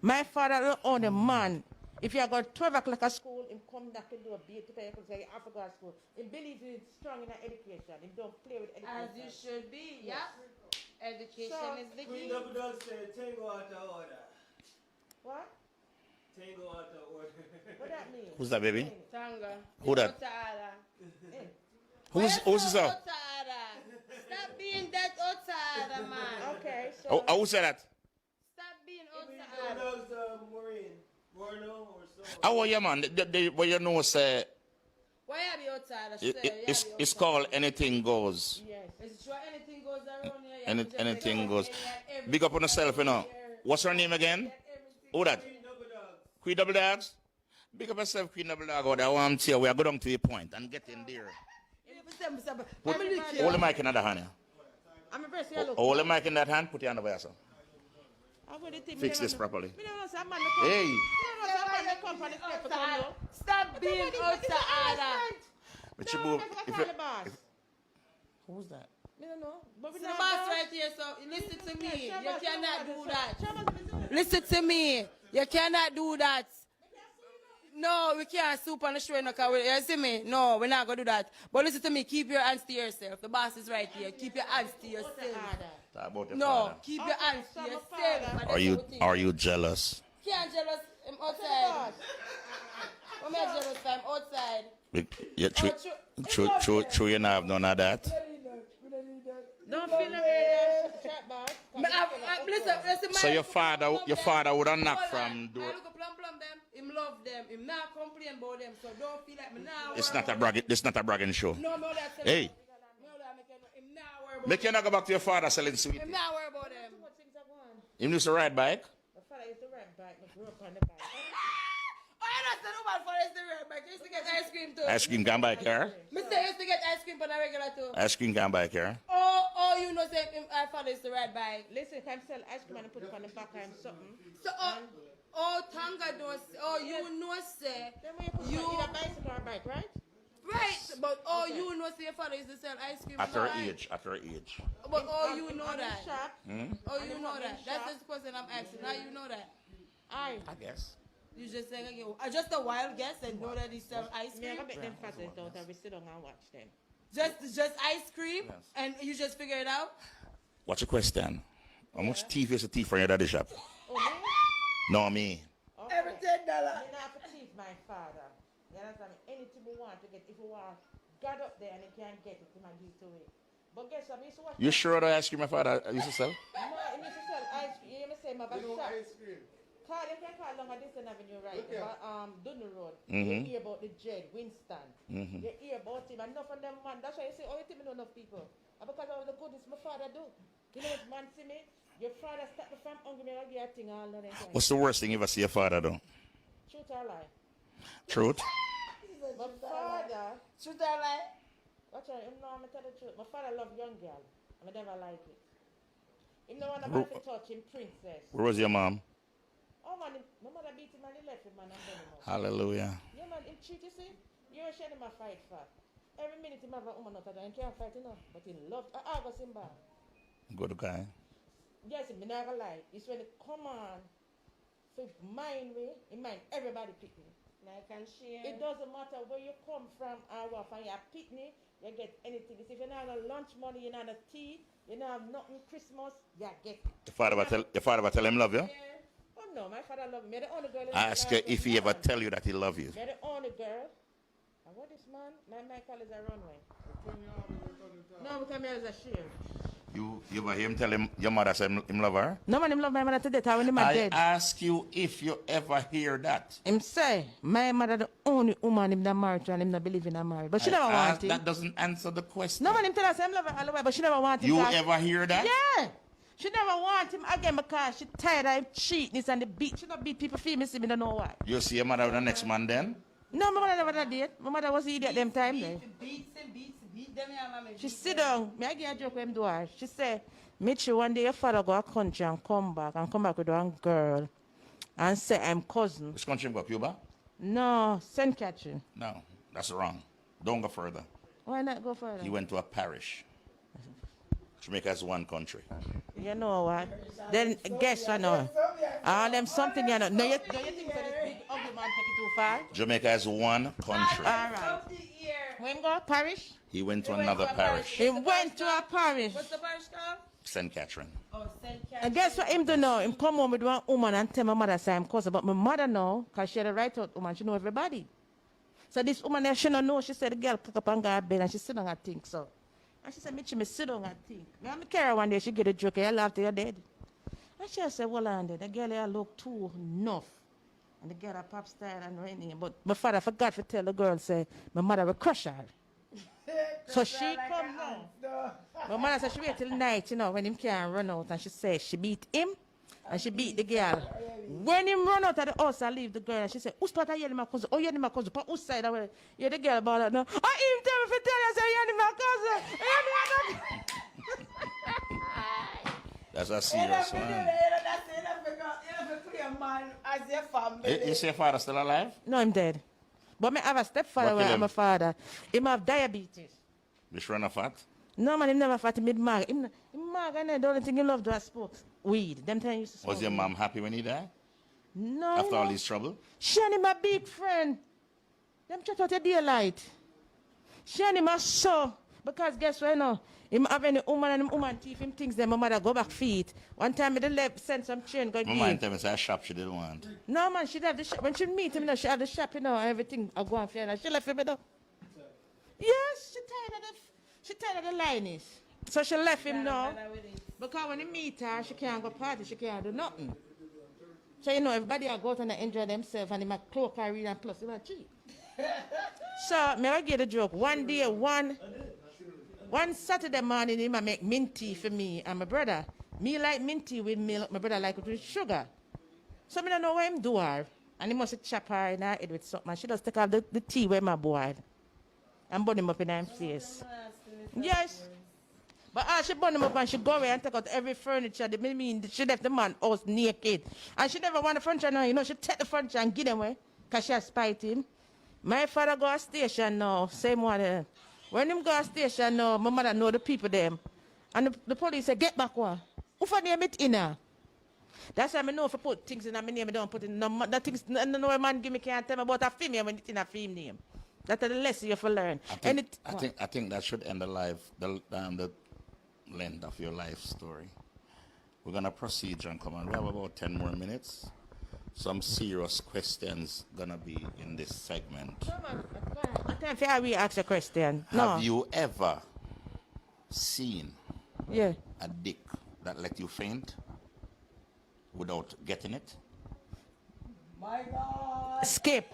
my father don't own a man. If you got 12 o'clock at school, him come back and do a beat to pay because you have to go to school. He believes he's strong in education. He don't play with education. As you should be, yeah. Education is the key. Queen of the Dogs say Tango out of order. What? Tango out of order. What that mean? Who's that, baby? Tanga. Who that? Who's this? Stop being that outsider, man. Okay, so... Oh, who said that? Stop being Queen outsider. of the Dogs, Maureen. Borno or so. Oh, yeah, man. What you know, say, Why are you outsider? it's called anything goes. Yes. Is it true anything goes around here? Anything goes. Big up on yourself, you know. What's her name again? Who that? Queen Double Dogs? Big up yourself, Queen Double Dog. I want to tell you, we are going to the point and get in there. Hold the mic in that hand. Hold the mic in that hand, put your hand over here, sir. Fix this properly. Hey! Stop being outsider. But you move. Who's that? I don't know. But The boss right here, so listen to me. You cannot do that. Listen to me. You cannot do that. No, we can't soup on the show. You see me? No, we're not going to do that. But listen to me. Keep your hands to yourself. The boss is right here. Keep your hands to yourself. No, keep your hands to yourself. Are you jealous? Can't jealous. I'm outside. I'm not jealous. I'm outside. Yeah, true, you don't have none of that. Don't feel like listen, so your father would have knocked from door. Look plum them. Him love them. Him not complain about them. So don't feel like me now. It's not a bragging show. No, that's hey. Him not worry about Make you not go back to your father selling sweet. Him not worry about them. Him used to ride bike. My father used to ride bike. I grew up on the bike. said woman for us the red bike. You used to get ice cream too. Ice cream can buy car. Mr. used to get ice cream for the regular too. Ice cream can buy car. Oh, you know, say our father is the red bike. Listen, can sell ice cream and put it on the back and something. So, Tanga knows. You know, say you need a bicycle or bike, right? Right, but you know, say your father used to sell ice cream. At her age. But you know that. Hmm? You know that. That's the question I'm asking. How you know that? I guess. You just say, just a wild guess and know that he sell ice cream? Me, I make them fast out and we sit down and watch them. Just ice cream? Yes. And you just figure it out? What's your question? How much teeth is a thief from your daddy shop? Oh, me? No, me. Okay. Every $10. Me not for thief, my father. You understand me? Anything we want to get, if we want, God up there and he can't get it, he might give it away. But guess what? I used to watch. You sure that ice cream my father used to sell? No, he used to sell ice cream. You hear me say my shop. Ice cream. You can call along a Dixon Avenue, right? Okay. About Dunno Road. You hear about the Jed, Winston. You hear about him. Enough of them, man. That's why you say, you think me know enough people? Because of the goodness my father do. You know what man see me? Your father started from hungry, me get a thing all the time. What's the worst thing you ever see your father do? Truth or lie? Truth? My father. Truth or lie? Watch out, him know I'm tell the truth. My father love young girl. I never like it. Him no want to touch him princess. Where was your mom? Oh man, my mother beat him and he left him, man. Hallelujah. Yeah man, him cheat, you see? You should him a fight for. Every minute he have a woman out there and can't fight enough. But he loved August him back. Good guy. Yes, me never lie. It's when it come on, so mind me, it mind everybody pick me. Like and share. It doesn't matter where you come from or what, and you pick me, you get anything. If you don't have lunch money, you don't have tea, you don't have nothing Christmas, you get it. Your father will tell him love you? Yeah. Oh no, my father love me. The only girl I ask you if he ever tell you that he love you. Me the only girl. And what is man? My Michael is a runway. No, because me is a shield. You ever hear him tell him your mother said him love her? No man, him love my mother to death. When him dead. I ask you if you ever hear that. Him say my mother the only woman him that married to and him not believe in a marriage. But she never want him. That doesn't answer the question. No man, him tell us him love her all the way, but she never want him. You ever hear that? Yeah. She never want him again because she tired of him cheating and the beat. She not beat people for me, see me don't know why. You see your mother with the next man then? No, my mother never did. My mother was an idiot them time then. Beat them, yeah, mommy. She sit down. Me I give a joke with him do her. She say, Mitchie, one day your father go a country and come back with one girl and say I'm cousin. Which country go, Cuba? No, St. Catherine. No, that's wrong. Don't go further. Why not go further? He went to a parish. Jamaica is one country. You know what? Then guess what now? All them something you know. No, you think that this big ugly man take it too far? Jamaica is one country. All right. When go parish? He went to another parish. He went to a parish. What's the parish called? St. Catherine. Oh, St. Catherine. And guess what him do now? Him come home with one woman and tell my mother say I'm cousin. But my mother know, because she had a right out woman, she know everybody. So this woman she don't know, she said the girl cook up and go to bed and she sit down and think so. And she said, Mitchie, me sit down and think. Me carry her one day, she get a joke, I laugh till you're dead. And she said, well, and the girl here look too enough. And the girl a pop style and raining. But my father forgot to tell the girl, say, my mother will crush her. So she come now. My mother said she wait till night, you know, when him can't run out. And she said she beat him and she beat the girl. When him run out of the house and leave the girl, and she said, who's part of my cousin? Oh, you're my cousin. But whose side? You're the girl about that now. Oh, him tell me to tell you, say, you're my cousin. That's a serious one. Is your father still alive? No, I'm dead. But I have a stepfather where I'm a father. He have diabetes. Which run a fat? No, man, he never fat. He mag. He mag, and the only thing he loved was smoke. Weed. Them time used to smoke. Was your mom happy when he died? No. After all this trouble? She and him a big friend. Them chat out a daylight. She and him a so. Because guess what, you know? Him have any woman and him woman thief him things them my mother go back feet. One time he left send some chain go give. My mind tell me say a shop she didn't want. No man, she have the shop. When she meet him, you know, she have the shop, you know, everything I go on for her. She left him, you know. Yes, she tired of the linings. So she left him now. Because when he meet her, she can't go party, she can't do nothing. So you know, everybody will go out and enjoy themselves and he might cloak her read and plus he might cheat. So me I get a joke. One day, one Saturday morning, he might make mint tea for me and my brother. Me like mint tea with milk, my brother like it with sugar. So I don't know what him do her. And he must chop her in her head with something. And she just take off the tea where my boiled and burn him up in her face. Yes. But she burn him up and she go away and take out every furniture. I mean, she left the man house naked. And she never want the furniture now. You know, she take the furniture and give them away because she has spite him. My father go to station now, same one. When him go to station now, my mother know the people them. And the police say, get back one. Who for name it in her? That's why I know if I put things in my name, I don't put in no things. No man give me can't tell me about a female when it's in a female name. That's the lesson you have to learn. I think that should end the length of your life story. We're gonna proceed, John. Come on, we have about 10 more minutes. Some serious questions gonna be in this segment. I can't feel we ask a question. No. Have you ever seen a dick that let you faint without getting it? My God. Skip.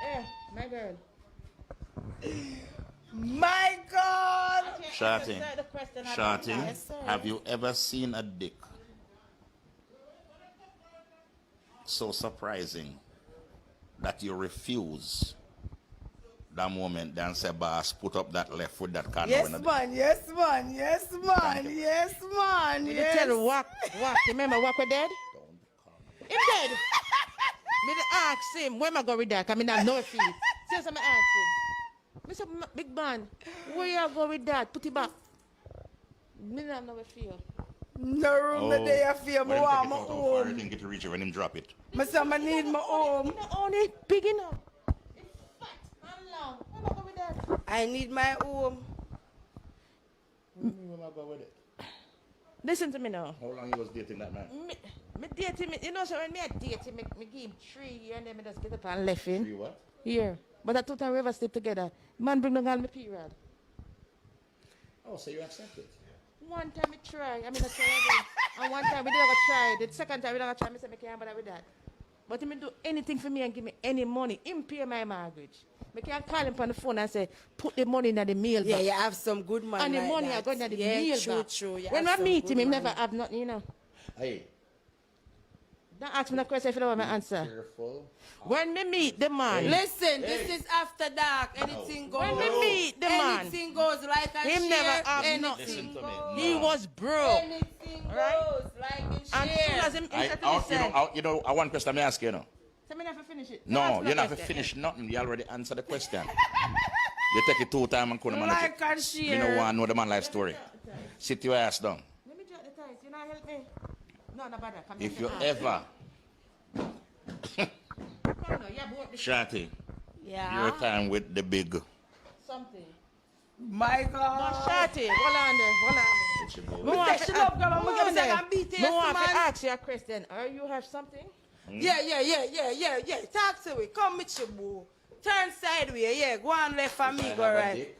Yeah, my girl. My God. Shorty, have you ever seen a dick so surprising that you refuse that moment then say, boss, put up that left foot that can't yes, man, yes, man, yes, man, yes, man, You yes. tell her walk. Remember walk with dead? Him dead. Me dey ask him, where am I going with that? I mean, I know feet. Since I'm asking. Me say, big man, where you go with that? Put it back. Me don't know where feel. No room there I feel. Me want my home. I didn't get to reach it when him drop it. Me say I need my home. You don't own it big enough. It's fat and long. Where am I going with that? I need my home. Where am I going with it? Listen to me now. How long you was dating that man? Me date him, you know, so when me I date him, me give him 3 years and then me just get up and left him. 3 what? Yeah. But at 2 times we ever sleep together. Man bring the girl me period. Oh, so you accept it? One time we try, I mean I try again. And one time we didn't try. The second time we didn't try, me say me can't bother with that. But he do anything for me and give me any money. Him pay my mortgage. Me can call him on the phone and say, put the money in the mail Yeah, box. you have some good money. And the like money that. I got in the yeah, mail true, box. true. When I meet him, he never have nothing, you know. Hey. Don't ask me the question if you don't want my answer. Careful. When me meet the man. Listen, this is after dark. Anything goes. When we meet the man. Anything goes like a Him share. never have anything nothing. Listen to me. He was broke. Anything Right? goes like a And share. soon as him said, you know, I want question I ask you now. so me never finish it. No, you never finish nothing. You already answered the question. You take it 2 times and couldn't manage it. Like and share. You know want to know the man life story. Sit your ass down. Let me drop the ties. You not help me? No, no bother. Come If here. you ever, Come on, yeah, both the Shorty, Yeah. your time with the big. something. My No, God. Shorty, hold on there, hold on. Me say she love girl, I'm gonna say I'm BTS Me want to man. ask you a question. You have something? Yeah. Talk to me. Come with you, boo. Turn sideways. Yeah, go on left for me, go right.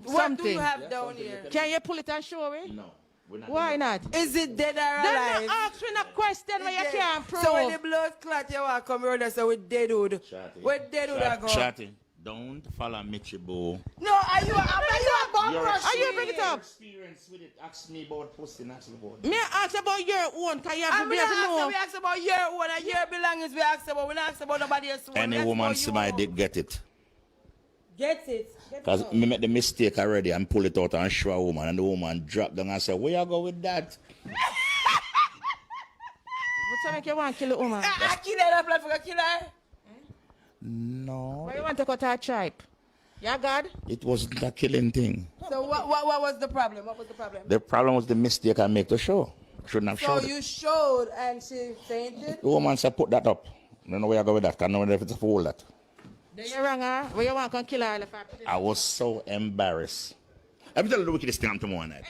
What do you have down here? Can you pull it and show me? No. We're not Why not? Is it dead or Then alive? not ask me a question where you can't prove. So when the blood clot, you want to come around and say with dead wood. Shorty. With dead wood I go. Shorty, don't follow Mitchie Boo. No, are you a bomb rush? Are you bring it up? Experience with it. Ask me about pussy, not about. Me ask about your own, because you have to I'm be able to know. we ask about your own and your belongings. We ask about. We don't ask about nobody else. Any woman see my dick, get it. Get it. Because me make the mistake already and pull it out and show a woman, and the woman drop down and say, where you go with that? What time make you want to kill a woman? I kill her, I plan for a killer. No. Why you want to cut her tripe? Yeah, God? It wasn't a killing thing. So what was the problem? What was the problem? The problem was the mistake I make to show. Shouldn't have So showed you it. showed and she fainted? The woman said, put that up. I don't know where you go with that. I don't know if it's a fool that. Then you wrong her. Where you want to kill her? I was so embarrassed. Let me tell you the wickedest thing tomorrow night.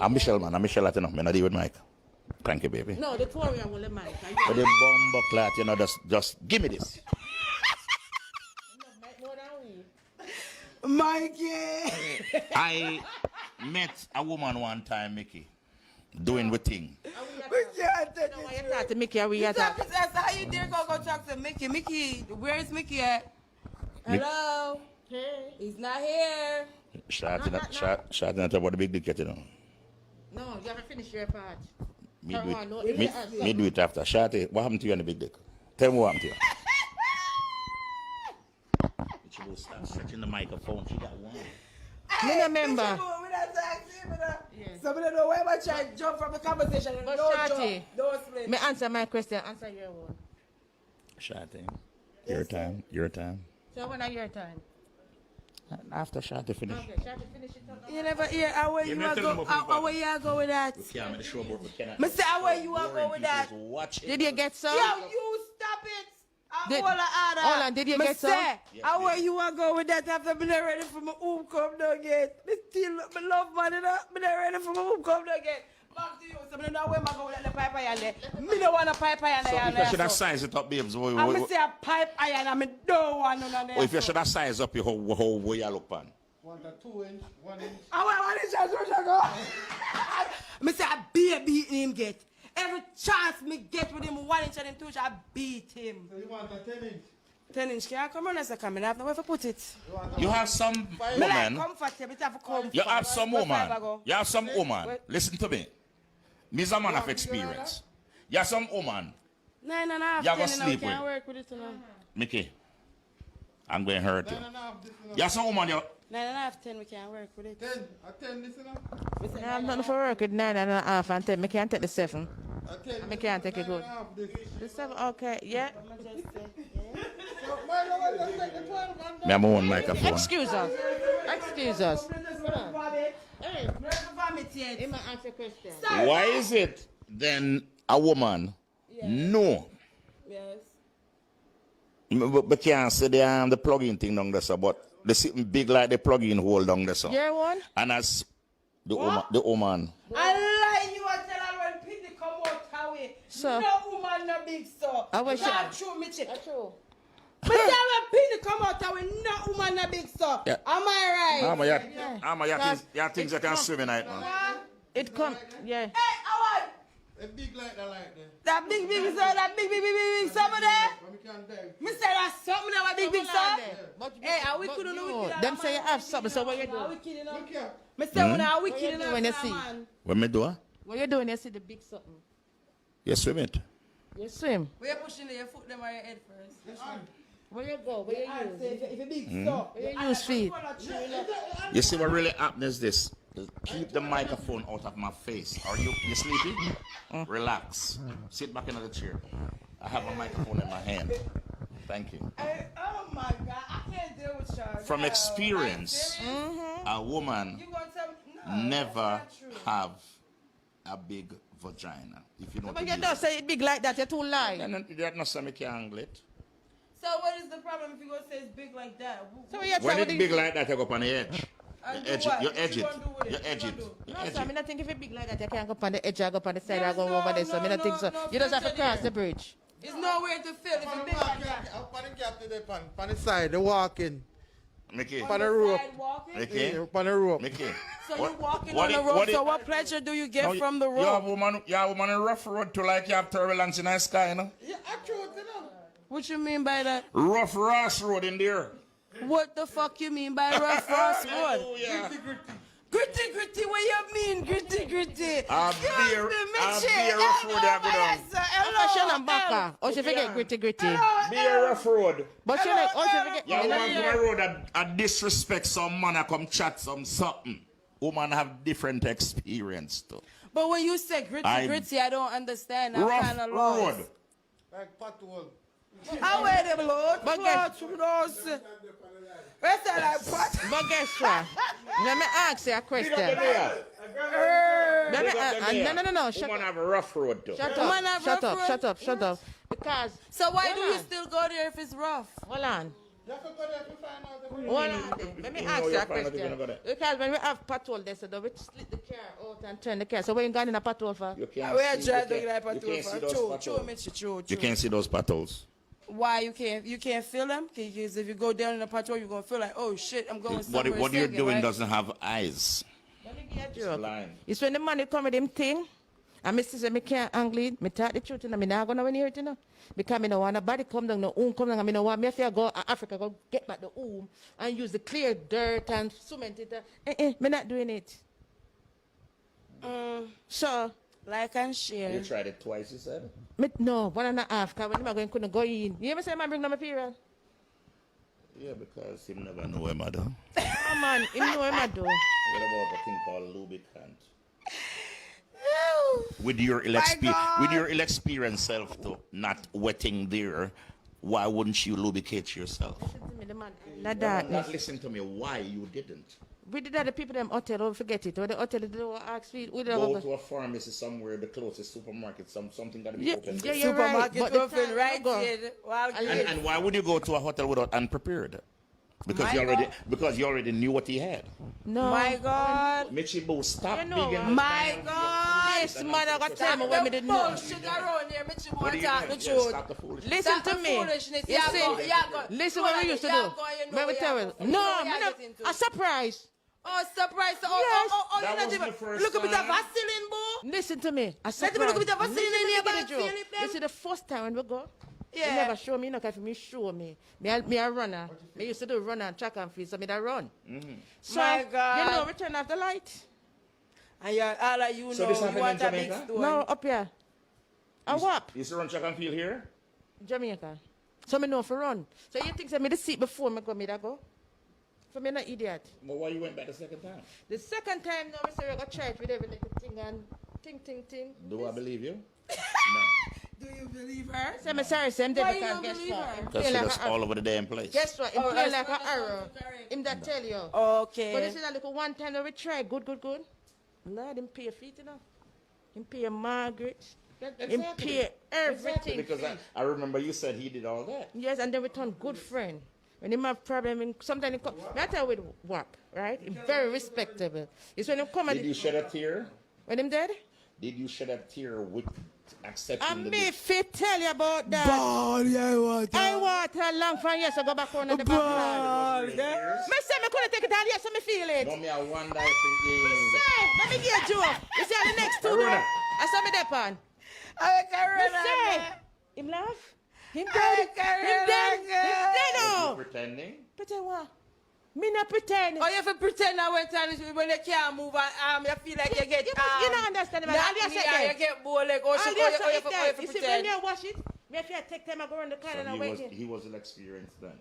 I'm Michelle, man. I'm Michelle, I don't know. I'm not deal with Mike. Thank you, baby. No, the two of you will the mic. But the bomb clat, you know, just give me this. Mikey! I met a woman one time, Mickey, doing the thing. We can't take No, you talk to Mickey. How How you dare go talk to Mickey? Mickey, where is Mickey at? Hello? Hey. He's not here. Shouting about the big dick, you know. No, you haven't finished your part. Me do it after. Shawty, what happened to you on the big dick? Tell me what happened to you. She will start stretching the microphone. She got one. Me remember. Somebody don't know why I try to jump from the conversation. But Don't Shawty, jump. Don't split. me answer my question. Answer your one. Shawty, your time. Your time. So when are your time? After Shawty finish. Okay, Shawty finish it up. You never hear how where you are go. How where you are go with that? We can't make the show, but we cannot. Me say how where you are go with that? Watch it. Did you get some? Yo, you stop it. Hold on, did you get some? How where you are go with that after me not ready for my home come down again? Me still me love man enough. Me not ready for my home come down again. Back to you. So me know where my go with the pipe iron there. Me don't want a pipe iron there. So if you should have size it up, babes. I say a pipe iron and me don't want none of that. Or if you should have size up your whole way you look pan. Want a 2 inch, 1 inch. I want 1 inch as much go. Me say I beat him get. Every chance me get with him 1 inch and him 2 inch, I beat him. So you want a 10 inch? 10 inch can't come on as a camera. I have nowhere to put it. You have some Me like woman. comfortable. It have to come. You have some woman. You have some woman. Listen to me. Me's a man of experience. You have some woman. 9.5. You have a 10 sleep can't with. work with it now. Mickey, I'm going to hurt you. You have some woman. 9.5, 10 we can't work with it. 10, a 10 listen up. I have nothing for work with 9.5 and 10. I can't take the 7. A 10. I can't take it good. The 7, okay, yeah. Me have my own microphone. Excuse us. Excuse us. Hey, Let me answer question. Why is it then a woman no? Yes. But can't say the plug-in thing down there, so, but they sitting big like the plug-in hole down there, so. Your one? And as the woman. I lie you and tell her when people come out away. So. No woman no big so. I wish That's true, me check. That's true. But tell when people come out away, no woman no big so. Yeah. Am I right? You think you can swim in night, man. It come, yeah. Hey, Howard. A big like that like that. That big so, that big so over there. We can't dive. Me say that's something that big so. But Hey, are we couldn't do it? Them say you have something, so what you Are we do? kidding Look here. Me say when are we What you kidding do when you us, see? man? What me do? What you doing? You see the big something. You swim it. You swim. Where you pushing your foot them on your head first? Where you go? Where you use? If you big so. Where you use feet? You see what really happens is this. Keep the microphone out of my face. Are you sleepy? Relax. Sit back in the chair. I have a microphone in my hand. Thank you. Oh my God, I can't deal with y'all. From experience, a woman You gonna tell me? No, never that's not true. have a big vagina. If you don't But you believe don't it. say it big like that. You're too lying. That's not something you can angle it. So what is the problem if you gonna say it's big like that? So you're When trying it's big like that, you go up on the edge. And You do edge what? it. You What edge you it. gonna do with it? You What edge you it. gonna do? You No, edge sir, I it. mean, I think if it's big like that, you can't go up on the edge, I go up on the side, I go No, over there. So I mean, I no, think so. no, You just have to filter cross there. the bridge. It's nowhere to fill if it's big like that. Up on the gap to the pan the side, the walking. Mickey. On the rope. Side walking? Mickey. Yeah, up on the rope. Mickey. So What- you're walking what on the it- rope. what it- So what pleasure do you get No, from the You have rope? a woman in rough road too, like you have turbulence in the sky, you know? Yeah, I true it, you know. What you mean by that? Rough Ross road in there. What the fuck you mean by rough Ross road? Oh, yeah. Gritty, what you mean? Gritty. A beer Mitchell. rough road there, go down. Fashion and baka. Oh, she forget gritty. Beer rough road. But she like, oh, she forget. Yeah, woman from a road that disrespect some man, I come chat some something. Woman have different experience too. But when you say gritty, I don't understand. I'm Rough kind of lost. road. Like pothole. I wear them, Lord. But guess- Where's that like pot? But guess what? Let me ask you a question. Let me no. Shut Woman up. have a rough road too. Shut Woman have rough road? Shut up. Because, So why do Hold you on. still go there if it's rough? hold on. You have to go there to find out the Hold on. Let me You ask know you you're a fine if you're question. gonna go there. Because when we have patrol there, so we split the car out and turn the car. So when you got in a patrol for? You can't We are see- trying to you get like can't- you can't see those True, potholes. Mitchell, true. You can't see those potholes. Why you can't feel them? Because if you go down in the patrol, you're gonna feel like, oh shit, I'm going somewhere. What you're second, doing right? doesn't have eyes. Let me give you a joke. Blind. It's when the man come with him thing, and me say me can't angle it, me talk the truth, and me not gonna win here, you know. Because me no want nobody come down, no come down, and me no want me if you go to Africa, go get back the and use the clear dirt and cement it. Me not doing it. So Like and share. You tried it twice, you said? No, 1.5, because when I'm couldn't go in. You ever say I bring no material? Yeah, because him never know him, I do. Oh man, him know him I do. What about a thing called lubricant? With your ill experienced self to not wetting there, why wouldn't you lubricate yourself? Not listen to me. Why you didn't? We did that the people them hotel, don't forget it. When the hotel they do ask me, we Go to a pharmacy somewhere, the closest supermarket, something got to be open. Yeah, you're supermarket right. open right here. And why would you go to a hotel without unprepared? Because you already knew what he had. No. My God. Mitchie Boo, stop You know, being My God. This man I got tell me when me didn't know. Bullshit around here, Mitchie Boo, What are you talk the doing? truth. Stop the foolishness. Listen Stop to the me. foolishness. You see, Yeah, listen what we used to do. Let me tell you. No, a surprise. Oh, surprise. Yes. Oh, That you're wasn't not the even. first Look a bit of time. Vaseline, boo. Listen to me. A Let surprise. me look a bit of Vaseline in here, Listen back. to the truth. This is the first time when we go. Yeah. You never show me, no, because me show me. Me a runner. Me used to do runner and track and field, so me that run. So, My God. you know, we turn off the light. And you're, all of you So know this you happened want in a big Jamaica? stone. No, up here. A WAP, You used to run track and field here? Jamaica. So me know for run. So you think say me the seat before me that go? So me not idiot. But why you went back the second time? The second time now we say we go church with every little thing and ting. Do I believe you? Do you believe her? Say me sorry, say him Why dead you because don't guess believe what? her? Him Because play like that's a- all over the damn place. Guess what? Him Oh, play that's like not an arrow. correct. Him that tell you. Okay. But this is a little one time that we try. Good. Lord, him pay your feet, you know. Him pay your Margaret. Him pay everything. Because I remember you said he did all that. Yes, and then we turn good friend. When him have problem, sometimes he come. That's how with WAP, right? Him very respectable. It's when him come Did you shed a tear? when him dead. Did you shed a tear with accepting And the me fit tell you about that. Ball, yeah, what? I want a long from yes, I go back on the Ball, back. yeah. Me say me couldn't take it all, yes, so me feel it. No, me I wonder if he Say, let me get you. You see how the next two Aruna. I saw me there pan. I Me can't say, him laugh. Him dead. Him dead. Him dead. you Oh. pretending. Pretend what? Me not pretend. Oh, you have to pretend I went on when you can't move and you feel like you get You don't understand about not it. All you me, say you get bored like oh, All she, you oh, say you is that. have to You see when pretend. you wash it, me if you take time I go around the car and I So wait. he was an experienced then.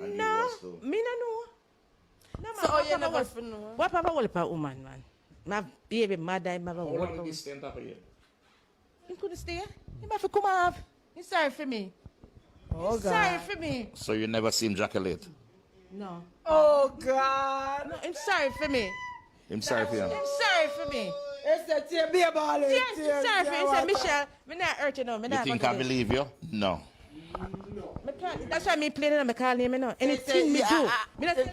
And No, he was too. me no know. No, man, So what you Papa never was- for know? What Papa will a woman, man? My baby mother, my How long did he stay on top of you? He couldn't stay. He have to come off. He's sorry for me. Oh, He's sorry for me. So you never seen Jacqueline? No. Oh, God. No, he's sorry for me. I'm sorry for you. He's sorry for me. It's a tear, be a ball. Yes, he's sorry for me. He said, Michelle, me not hurt you now. Me You not think gonna I do this. believe you? No. Me can't- That's why me playing and I call him, you know. Anything me do. Me not say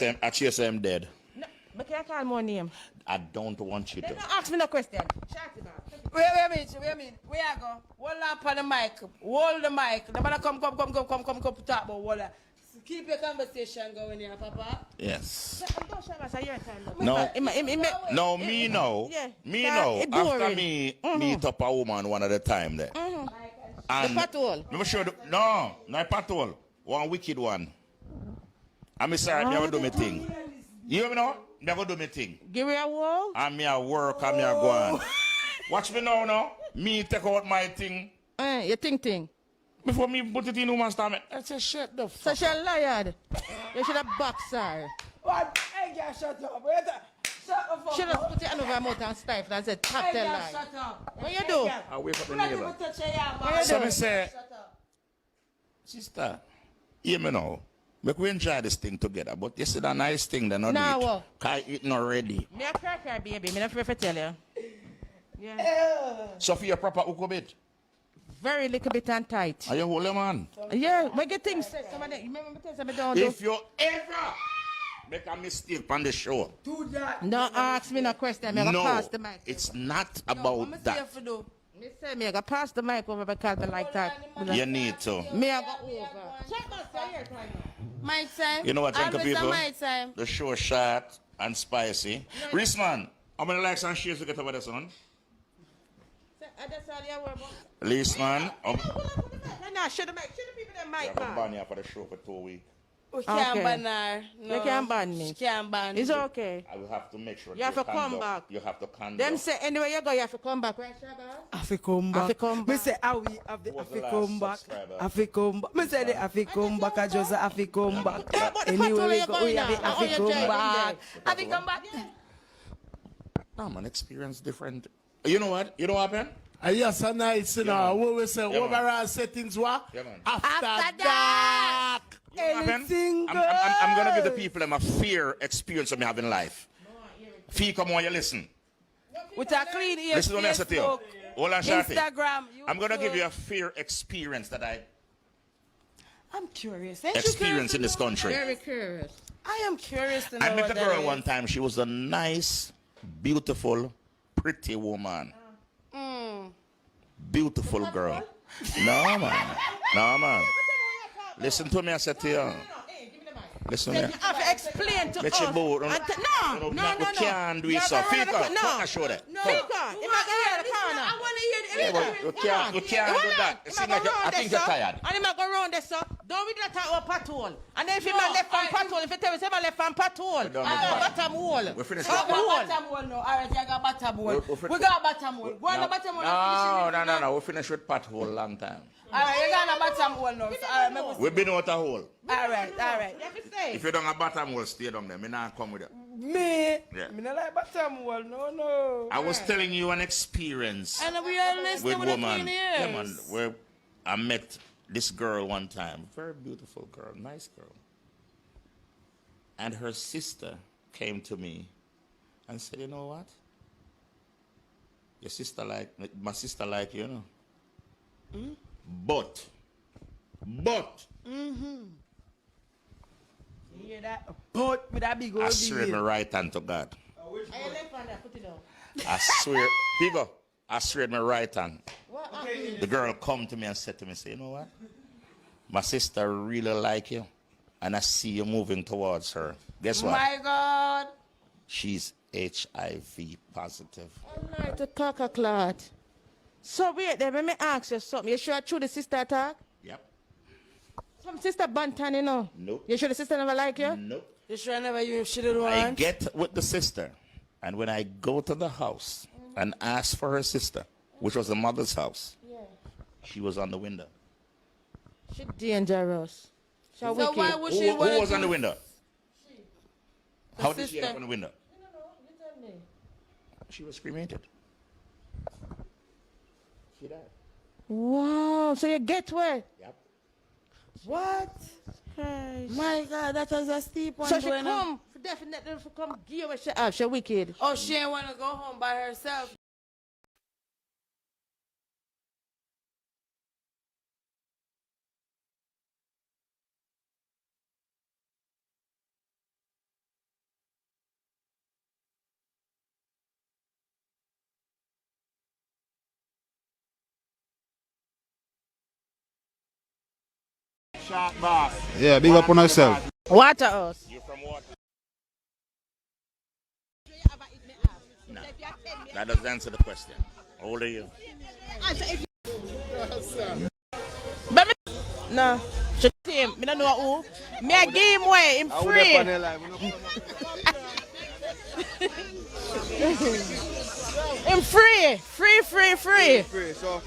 like I chase him dead. no, me can't call more name. I don't want you They to. don't ask me no question. Shout it out. Wait a minute. Where I go? Hold up on the mic. Hold the mic. The man come talk about hold up. Keep your conversation going here, Papa. Yes. Don't shout us, your time. No. Him- No, me know. Yeah. Me Yeah, know. it After boring. me meet up a woman one at a time there. And The patrol. me sure no patrol. One wicked one. I'm sorry, me never do me thing. You hear me now? Never do me thing. Give me a wall. I'm me a work, I'm me a go on. Watch me now. Me take out my thing. You think. Before me put it in woman's stomach. I say shut the So fuck. she lied. You should have boxed her. What? Hey, girl, shut up. Wait a shut the fuck Should have up. put it under her mouth and stifle and said, tap Hey, tell girl, lie. shut up. What you Hey, do? girl. I wait for You the not neighbor. even touch your yard, What man. you So do? me say, Shut up. sister, hear me now. Make we enjoy this thing together. But you see that nice thing, they're not Now do it. what? Cause it not ready. Me a cry, baby. Me not afraid to tell you. Yeah. So for your proper hook bit. Very little bit and tight. Are you holy man? Yeah, when you think, some of them, you remember me tell some of them don't If you ever make a mistake on the show, Do that. no ask me no question. Me gonna pass the no, mic. it's not What about me say that. you for do? Me say me gonna pass the mic over because me like that. You need to. Me a go over. Check us your time. My time. You know what, Janka Always people? my time. The show short and spicy. Reese-man, how many likes and shares you get over this one? That's all you worry about. Reese-man, No, should the people that I mic, have a man. ban here for the show for 2 weeks. We can't ban her. No. You can't ban me. She can't ban. It's okay. I will have to make sure You have to come back. You have to conduct. Them say anywhere you go, you have to come back, right, Shabba? Have to come back. Have to come Me back. say, how we have the Who was have the to last come back. subscriber? Have to come back. Me say the have to come back. I just have to come back. Yeah, but the Anywhere patrol we you go, going we have now. to How you come driving back. there? Have you come back? No, man, experience different. You know what? You know what happened? Yes, and nice, you know. man. What we say, Yeah, man. overall settings were Yeah, man. after dark. You know what happened? Anything I'm gonna give the people them a fair experience of me having life. Fee, come on, you listen. With a clean ear. Listen to me, I said to you. Facebook, Hold on, Shorty. Instagram. I'm gonna give YouTube. you a fair experience that I I'm curious. Ain't you experienced curious in to this know? country. Very curious. I am curious to know I met what a that girl is. one time. She was a nice, beautiful, pretty woman. Beautiful girl. No, man. No, man. Listen to me, I said to you. Listen to me. You have to explain to Let us. you go. No, We can't do it, so. Fika, come and show that. No, Fika, if I can hear the corner. I want to hear the Yeah, but we can't do that. It seems like I think you're tired. And he might go around there, so don't be that type of patrol. And then if he might left from patrol, if you tell me say left from patrol, I got bottom wall. We're finished. I got bottom wall now. All right, I got bottom wall. We got bottom wall. Go on the bottom wall. No. We finished with pothole long time. All right, you got a bottom wall now. So, all right, We've been out a hole. all right. If you don't have bottom hole, stay down there. Me not come with you. Me? Yeah. Me not like bottom wall. No. I was telling you an experience And we are with listening with the woman. clean Yeah, man. ears. Where I met this girl one time. Very beautiful girl, nice girl. And her sister came to me and said, you know what? Your sister like my sister like you, know. But You hear that? But with that big old I swear my right hand to God. I swear, people, I swear my right hand. The girl come to me and said to me, say, you know what? My sister really like you, and I see you moving towards her. Guess what? My God. She's HIV positive. I like the cocker clot. So wait, then let me ask you something. You sure true the sister attack? Yep. Some sister bantan, you know? Nope. You sure the sister never like you? Nope. You sure never you shouldn't want? I get with the sister, and when I go to the house and ask for her sister, which was the mother's house, she was on the window. She dangerous. She So wicked. why would she Who want was on the window? The How did she sister. get up on the window? She was cremated. She died. Wow, so you get where? Yep. What? Christ. My God, that was a steep one. So she going on. come, definitely come give you what she have. She wicked. Oh, she ain't want to go home by herself. Shark boss. Yeah, big up on yourself. Waterhouse. You from what? No. That doesn't answer the question. How old are you? But me, no. She him. Me don't know who. Me I give him way. Him free. Him free. Free. So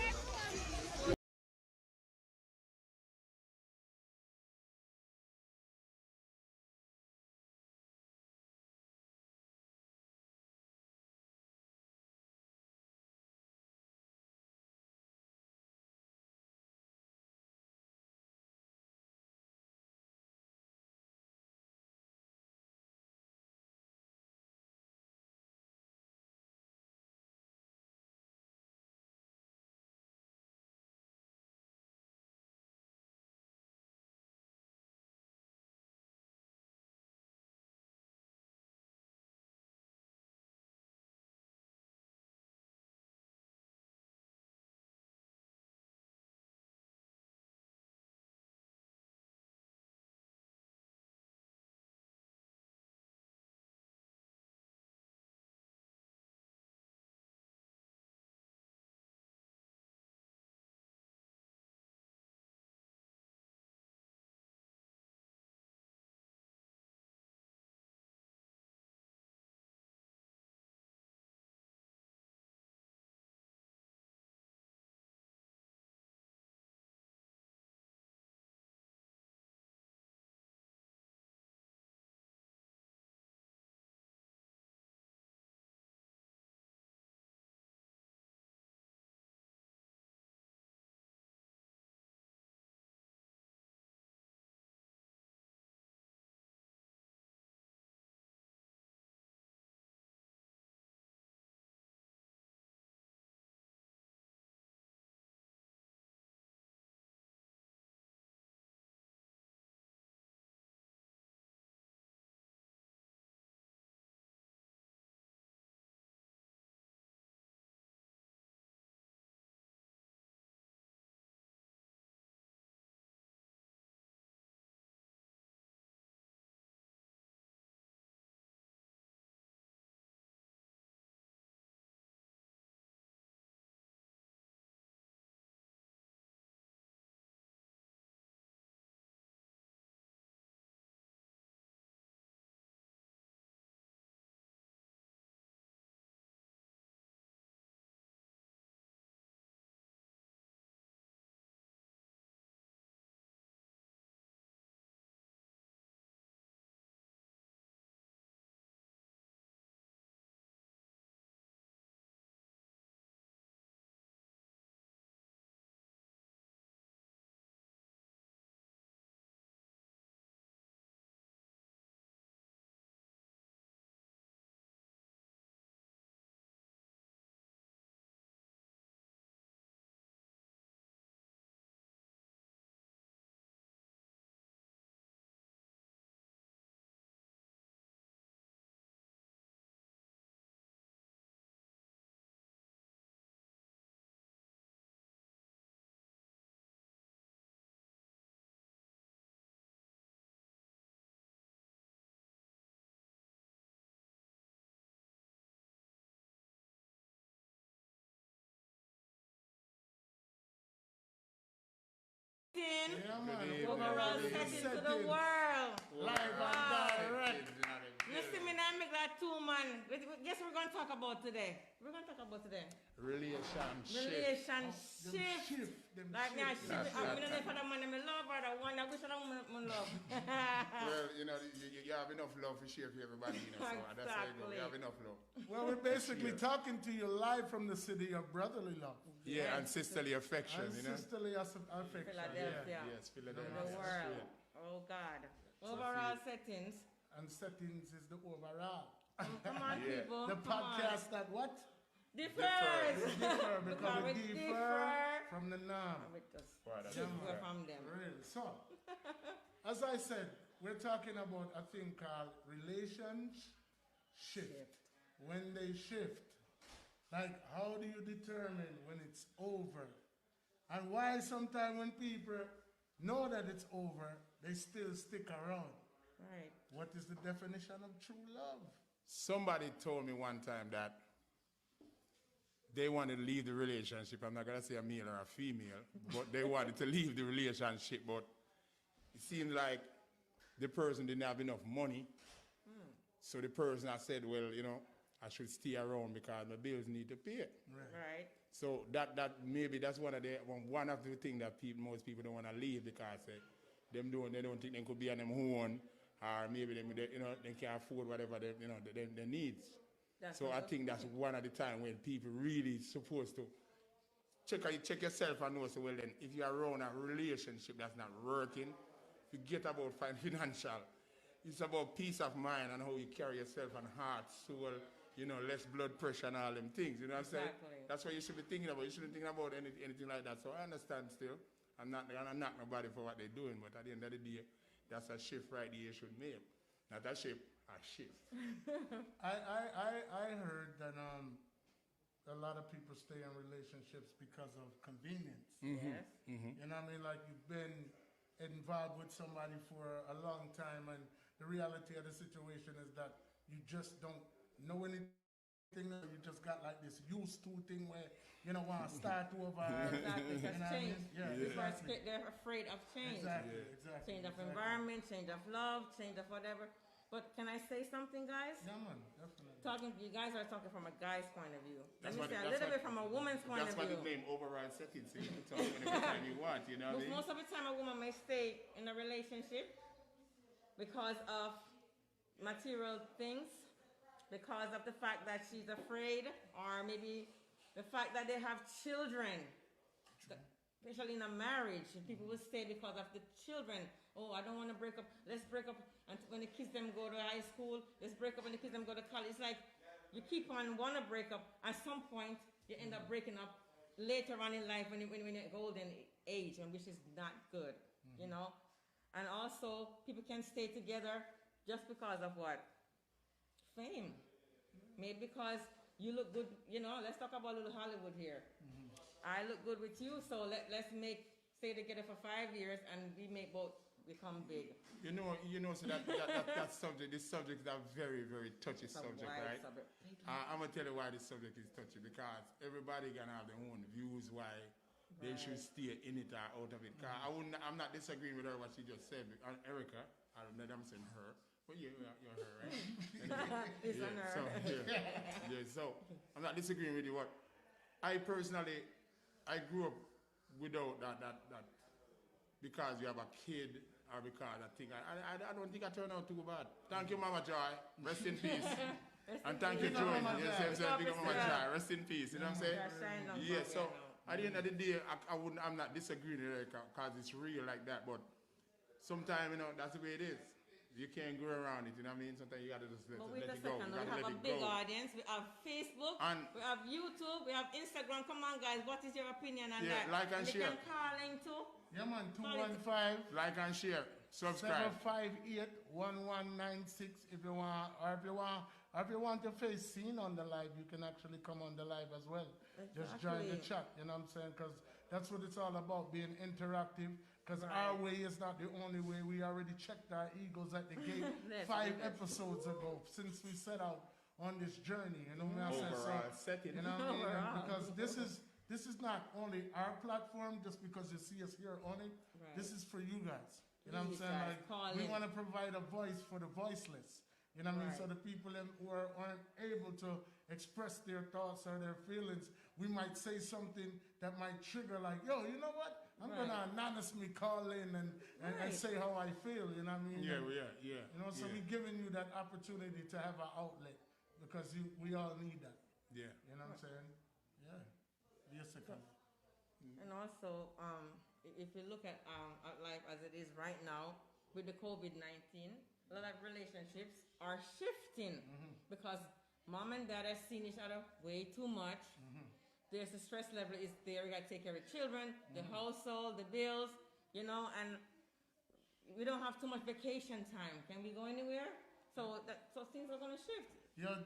Yeah, man. Overall setting to the world. Live and direct. You see me now make like two man. Guess we're gonna talk about today. We're gonna talk about today. Relationship. Like me, I don't know if the man I love or the one I wish I don't love. Well, you know, you have enough love to share for everybody, you know, so that's how you go. You have enough love. Well, we're basically talking to you live from the city of brotherly love. Yeah, and sisterly affection, and you know. Sisterly affection. Philadelphia. Yes, Philadelphia. The world. Oh God. Overall settings. And settings is the overall. Come on, people. The come podcast on. that what? Differs. Differ because we differ from the norm. Differ from them. Really. So, as I said, we're talking about a thing called relations shift. When they shift, like how do you determine when it's over? And why sometimes when people know that it's over, they still stick around? Right. What is the definition of true love? Somebody told me one time that they wanted to leave the relationship. I'm not going to say a male or a female, but they wanted to leave the relationship. But it seemed like the person didn't have enough money. So the person I said, well, you know, I should stay around because my bills need to pay. Right. So that maybe that's one of the things that most people don't want to leave because they don't think they could be on their own. Or maybe they can't afford whatever their needs. So I think that's one of the time when people really supposed to check yourself and know. So well then, if you're around a relationship that's not working, forget about financial. It's about peace of mind and how you carry yourself and heart, soul, less blood pressure and all them things. You know what I'm saying? That's what you should be thinking about. You shouldn't think about anything like that. So I understand still. I'm not gonna knock nobody for what they're doing, but at the end of the day, that's a shift right there you should make. Not a shift, a shift. I heard that a lot of people stay in relationships because of convenience. Yes. You know what I mean? Like you've been involved with somebody for a long time and the reality of the situation is that you just don't know anything. You just got like this used to thing where you don't want to start over. Exactly, because change. Yeah, exactly. They're afraid of change. Exactly. Change of environment, change of love, change of whatever. But can I say something, guys? Yeah, man, definitely. You guys are talking from a guy's point of view. Let me say a little bit from a woman's point of view. That's why they name overall settings, so you can talk whenever time you want, you know what I mean? Most of the time a woman may stay in a relationship because of material things, because of the fact that she's afraid, or maybe the fact that they have children, especially in a marriage. People will stay because of the children. Oh, I don't want to break up. Let's break up. And when the kids them go to high school, let's break up when the kids them go to college. It's like you keep on want to break up. At some point, you end up breaking up later on in life when you're golden age, and which is not good, you know. And also, people can stay together just because of what? Fame. Maybe because you look good, let's talk about a little Hollywood here. I look good with you, so let's stay together for 5 years and we make both become big. So that subject, this subject is a very, very touchy subject, right? I'm going to tell you why this subject is touchy, because everybody can have their own views why they should stay in it or out of it. I'm not disagreeing with her what she just said. Erica, I'm saying her. Well, you're her, right? It's on her. So I'm not disagreeing with you. What I personally, I grew up without that because you have a kid or because I don't think I turned out too bad. Thank you, Mama Joy. Rest in peace. And thank you, Joy. Big up Mama Joy. Rest in peace. You know what I'm saying? Yeah. So at the end of the day, I'm not disagreeing with Erica because it's real like that. But sometimes, that's the way it is. You can't go around it, you know what I mean? Sometimes you gotta just let it go. We have a big audience. We have Facebook, we have YouTube, we have Instagram. Come on, guys, what is your opinion on that? Like and share. You can call in too. Yeah, man, 215. Like and share. Subscribe. 758-1196 if you want, or if you want to face scene on the live, you can actually come on the live as well. Exactly. Just join the chat, you know what I'm saying? Because that's what it's all about, being interactive. Because our way is not the only way. We already checked our egos at the gate 5 episodes ago since we set out on this journey. You know what I'm saying? Setting. You know what I mean? Because this this is not only our platform just because you see us here on it. Right. This is for you guys. You know Please, what I'm saying? guys, Like, call we in. want to provide a voice for the voiceless. You know what I mean? Right. So the people who aren't able to express their thoughts or their feelings, we might say something that might trigger like, yo, you know what? I'm Right. going to anonymously call in and say how I feel, you know what I mean? Yeah, And, yeah. You know, so yeah. we're giving you that opportunity to have an outlet because we all need that. Yeah. You know what I'm saying? Yeah. Yes, sir. And also, if you look at life as it is right now with the COVID-19, a lot of relationships are shifting because mom and dad have seen each other way too much. There's the stress level is there. You got to take care of the children, the household, the bills, you know, and we don't have too much vacation time. Can we go anywhere? So things are going to shift. Yeah,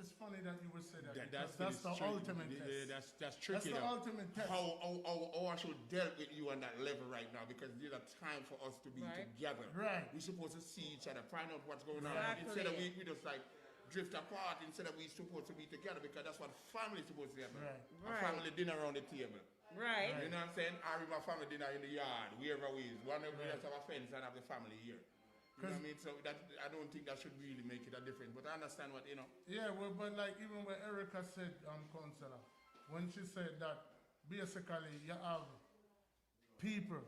it's funny that you would say that. That's the ultimate test. Yeah, that's tricky. That's the ultimate test. How I should deal with you on that level right now because there's a time for us to be together. Right. We're supposed to see each other, find out what's going on. Exactly. Instead of we just like drift apart, instead of we supposed to be together because that's what family's supposed to happen. Right. A family dinner around the table. Right. You know what I'm saying? Or even a family dinner in the yard, wherever we is. One of us have a fence and have the family here. You know what I mean? So that I don't think that should really make it a difference. But I understand what, you know. Yeah, well, but like even what Erica said, Counselor, when she said that basically you have people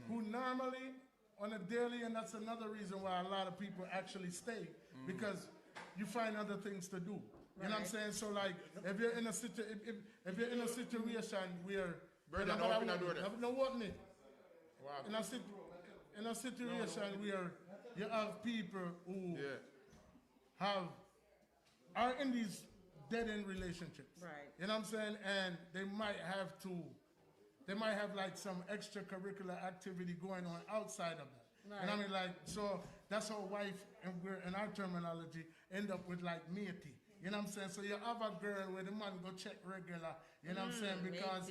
who normally on a daily, and that's another reason why a lot of people actually stay, because you find other things to do. You know what I'm saying? So like if you're in a situation where Brother, open the door there. no what me. Wow. In a situation where you have people who are in these dead-end relationships. Right. You know what I'm saying? And they might have like some extracurricular activity going on outside of that. Right. You know what I mean? Like, so that's how wife, and we're in our terminology, end up with like matey. You know what I'm saying? So you have a girl where the man go check regular, you know what I'm saying? Because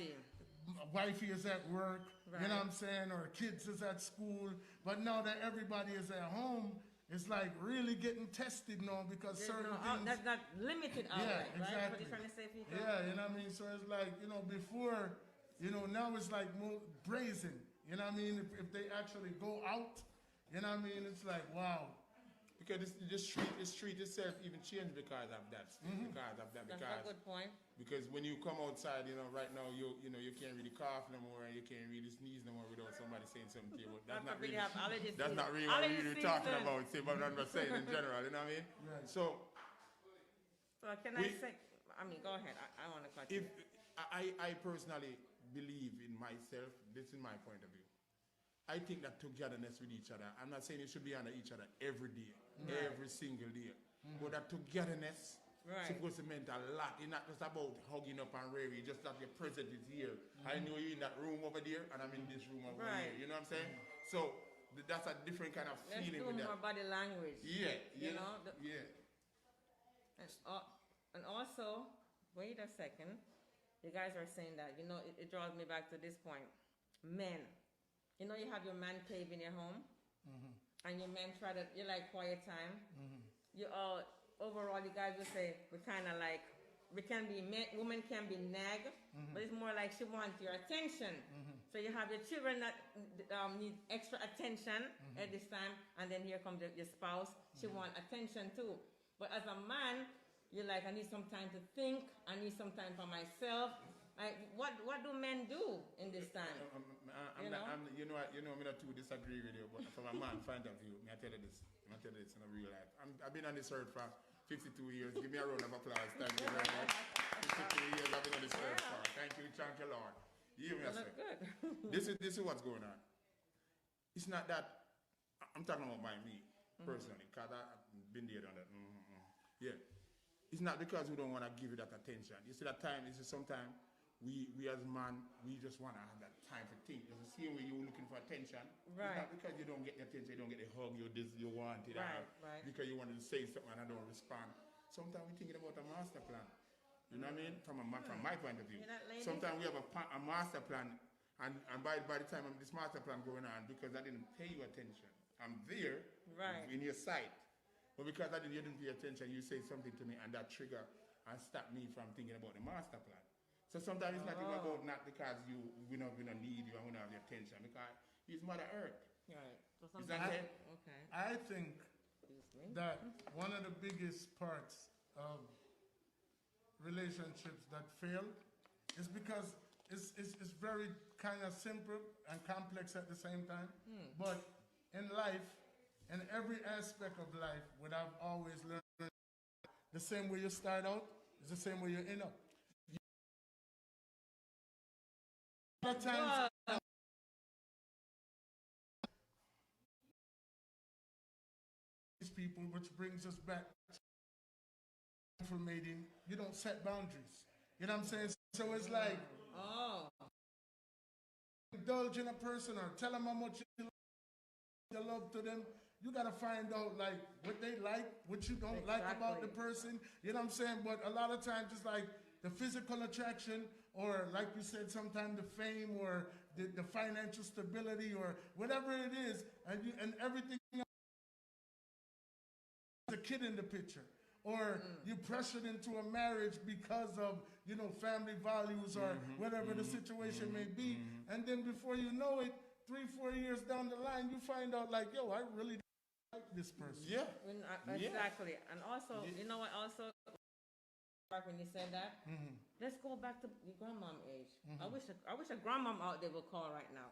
wifey is at work, you know what I'm saying? Or kids is at school. But now that everybody is at home, it's like really getting tested now because There's certain no things. that's not limited outright, Yeah, right? exactly. What you're trying to say, people? Yeah, you know what I mean? So it's like, you know, before, you know, now it's like more brazen. You know what I mean? If they actually go out, you know what I mean? It's like, wow. Because the street itself even changed because of that. That's a good point. Because when you come outside, you know, right now you can't really cough no more and you can't really sneeze no more without somebody saying something to you. But that's not really, have allergies. that's not really what we're talking about. See, but I'm not saying in general, you know what I mean? Right. So can I say? I mean, go ahead. I want to cut you. I personally believe in myself. This is my point of view. I think that togetherness with each other, I'm not saying you should be under each other every day, every single day. But that togetherness supposed to mean a lot. It's not just about hugging up and raving, just that your presence is here. I know you're in that room over there, and I'm in this room over here. You know what I'm saying? So that's a different kind of Let's feeling do with more that. body language. Yeah, You know? yeah. And also, wait a second. You guys are saying that, you know, it draws me back to this point. Men. You know, you have your man cave in your home, and your men you like quiet time. You all, overall, you guys will say, we kind of like, women can be nag, but it's more like she wants your attention. So you have your children that need extra attention at this time, and then here comes your spouse. She wants attention too. But as a man, you're like, I need some time to think. I need some time for myself. Like, what do men do in this time? I'm not too disagree with you, but from a man point of view, I tell you this in a real life. I've been on this earth for 52 years. Give me a round of applause. Thank you very much. 52 years I've been on this earth for. Thank you, Lord. You hear me? Good. This is what's going on. It's not that I'm talking about me personally, because I've been there on that. Yeah. It's not because we don't want to give you that attention. You see that time, sometimes we as man, we just want to have that time to think. It's the same way you're looking for attention. Right. It's not because you don't get the attention, you don't get the hug you want it. Right. Because you wanted to say something and I don't respond. Sometimes we're thinking about a master plan. You know what I mean? From my point of view. Sometimes we have a master plan and by the time this master plan going on, because I didn't pay you attention. I'm there in your sight. But because you didn't pay attention, you say something to me and that trigger and stop me from thinking about the master plan. So sometimes it's not even about not because we don't need you and we don't have your attention, because he's Mother Earth. Right. So Is that it? okay. I think that one of the biggest parts of relationships that fail is because it's very kind of simple and complex at the same time. But in life, in every aspect of life, what I've always learned, the same way you start out is the same way you end up. A lot of times, these people, which brings us back for mating, you don't set boundaries. You know what I'm saying? So it's like, indulge in a person or tell them how much you love to them. You got to find out like what they like, what you don't like about the person. You know what I'm saying? But a lot of times it's like the physical attraction, or like you said, sometimes the fame or the financial stability or whatever it is, and everything else. A kid in the picture, or you pressured into a marriage because of family values or whatever the situation may be, and then before you know it, 3-4 years down the line, you find out like, yo, I really like this person. Yeah. Exactly. And also, you know what? Also, when you said that, let's go back to your grandmom age. I wish a grandmom out there would call right now.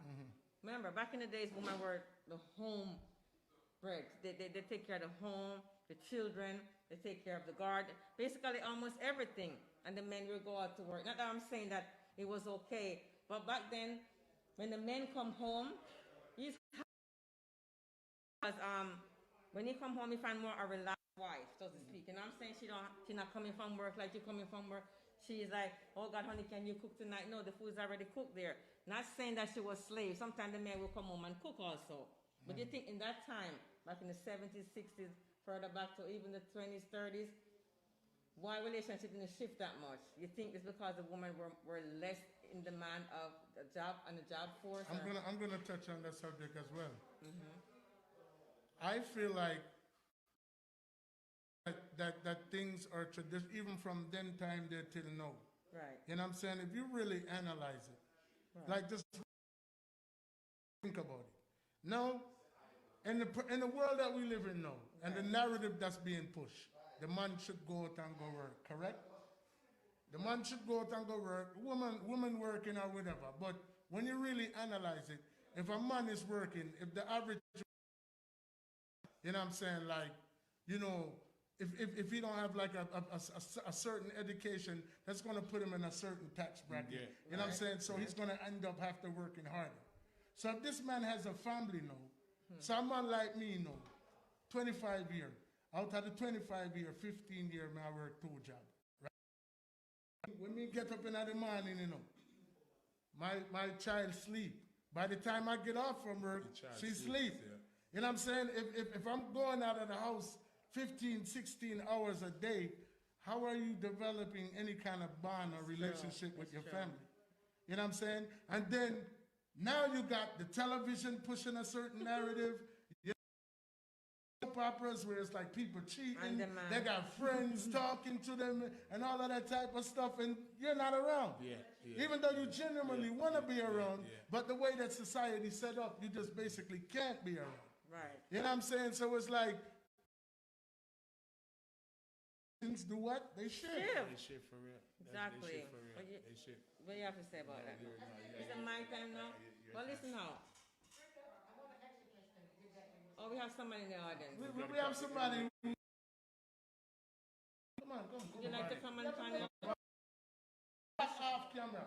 Remember, back in the days, women were the home bred. They take care of the home, the children. They take care of the garden. Basically, almost everything. And the men will go out to work. Not that I'm saying that it was okay, but back then, when the men come home, when he come home, he find more a relaxed wife, so to speak. And I'm saying she's not coming from work like you're coming from work. She's like, oh God, honey, can you cook tonight? No, the food's already cooked there. Not saying that she was slave. Sometimes the man will come home and cook also. But you think in that time, back in the 70s, 60s, further back to even the 20s, 30s, why relationship didn't shift that much? You think it's because the women were less in demand of the job and the job force? I'm gonna touch on that subject as well. I feel like that things are tradition, even from then time there till now. Right. You know what I'm saying? If you really analyze it, like just think about it. Now, in the world that we live in now, and the narrative that's being pushed, the man should go out and go work, correct? The man should go out and go work, woman working or whatever. But when you really analyze it, if a man is working, if the average, you know what I'm saying, like, if he don't have like a certain education, that's going to put him in a certain tax bracket. You know what I'm saying? So he's going to end up have to working harder. So if this man has a family now, someone like me, 25 years, out of the 25 year, 15 year, I work 2 jobs. Right? When me get up in the morning, my child sleep. By the time I get off from work, she sleep. You know what I'm saying? If I'm going out of the house 15, 16 hours a day, how are you developing any kind of bond or relationship with your family? You know what I'm saying? And then now you got the television pushing a certain narrative. Soap operas where it's like people cheating, they got friends talking to them and all of that type of stuff, and you're not around. Even though you genuinely want to be around, but the way that society's set up, you just basically can't be around. Right. You know what I'm saying? So it's like, things do what? They shift. They shift for real. Exactly. They shift for real. They shift. What do you have to say about that? Is it my time now? Well, listen now. Oh, we have somebody in the audience. We have somebody. Come on. Would you like to come and find out? Off camera.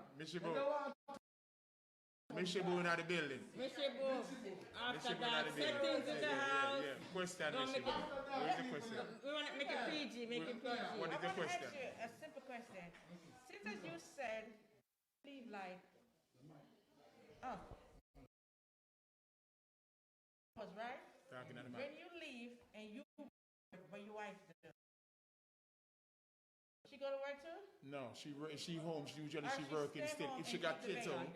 Mishibu in the building. Mishibu. After that, settings in the house. Question, Mishibu. What is the question? We want to make it PG, make it PG. What is the question? A simple question. Since as you said, leave like, was right? When you leave and you but your wife does. She go to work too? No, she home. She working. If she got kids home.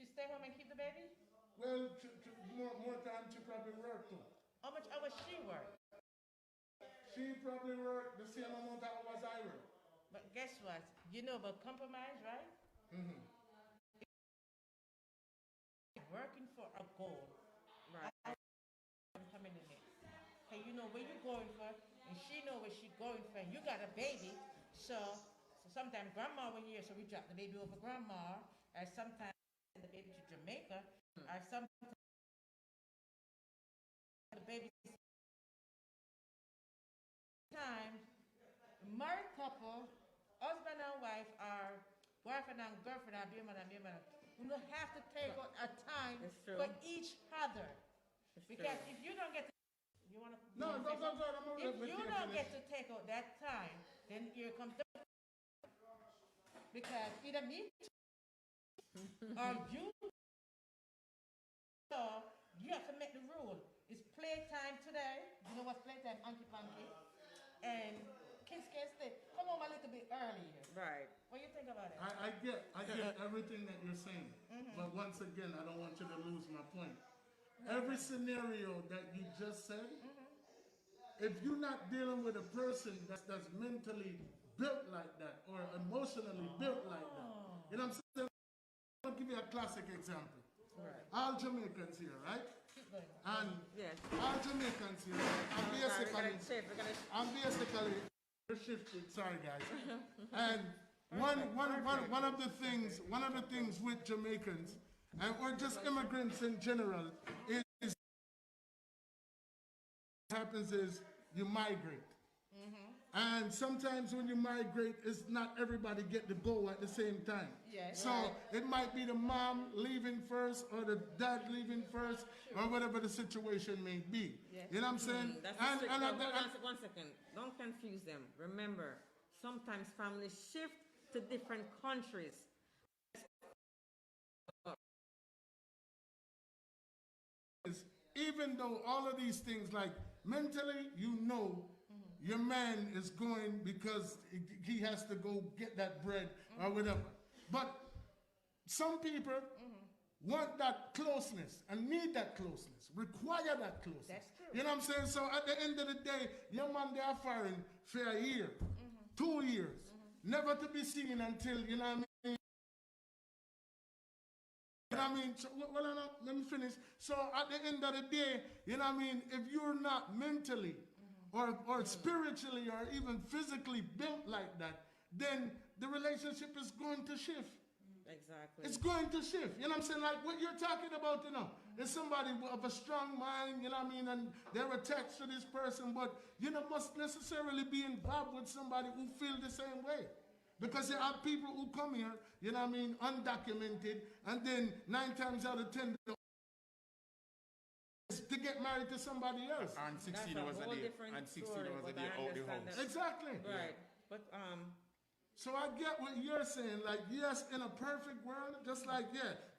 She stay home and keep the baby? Well, more time she probably work too. How much hours she work? She probably work the same amount of hours I work. But guess what? You know about compromise, right? Mm-hmm. Working for a goal. Right. I'm coming in it. Hey, you know where you're going for, and she know where she's going for. You got a baby, so sometimes grandma was here, so we drop the baby over grandma, or sometimes send the baby to Jamaica, or sometimes the baby. Times, married couple, husband and wife, are boyfriend and girlfriend, and beer man and beer man. You don't have to take out a time for each other. Because if you don't get to, you want to. No, go. If you don't get to take out that time, then here comes the. Because either me or you. So you have to make the rule. It's playtime today. You know what's playtime? Anky Panky. And kids can't stay. Come home a little bit earlier. Right. What do you think about it? I get everything that you're saying. But once again, I don't want you to lose my point. Every scenario that you just said, if you're not dealing with a person that's mentally built like that or emotionally built like that, you know what I'm saying? I'll give you a classic example. Right. All Jamaicans here, right? And all Jamaicans here, I'm basically shifted. Sorry, guys. And one of the things with Jamaicans, and or just immigrants in general, is what happens is you migrate. And sometimes when you migrate, it's not everybody get to go at the same time. Yes. So it might be the mom leaving first or the dad leaving first or whatever the situation may be. Yes. You know what I'm saying? One second. Don't confuse them. Remember, sometimes families shift to different countries. Even though all of these things, like mentally, you know, your man is going because he has to go get that bread or whatever. But some people want that closeness and need that closeness, require that closeness. That's true. You know what I'm saying? So at the end of the day, your man, they are foreign for a year, 2 years, never to be seen until, you know what I mean? You know what I mean? So, let me finish. So at the end of the day, you know what I mean? If you're not mentally or spiritually or even physically built like that, then the relationship is going to shift. Exactly. It's going to shift. You know what I'm saying? Like what you're talking about, you know, is somebody of a strong mind, you know what I mean, and they're attached to this person, but you know, must necessarily be involved with somebody who feel the same way. Because there are people who come here, you know what I mean, undocumented, and then 9 times out of 10, to get married to somebody else. And 16 was a day. And 16 was a day out the house. Exactly. Right. But so I get what you're saying. Like, yes, in a perfect world, just like,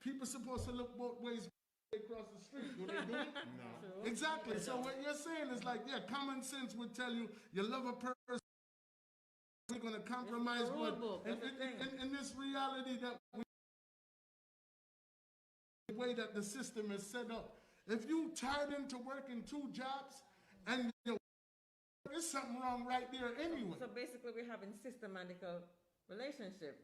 people supposed to look both ways across the street. Do they do it? No. Exactly. So what you're saying is like, common sense would tell you love a person. We're going to compromise, but in this reality that the way that the system is set up, if you tied into working 2 jobs and there's something wrong right there anyway. So basically we're having systematical relationship.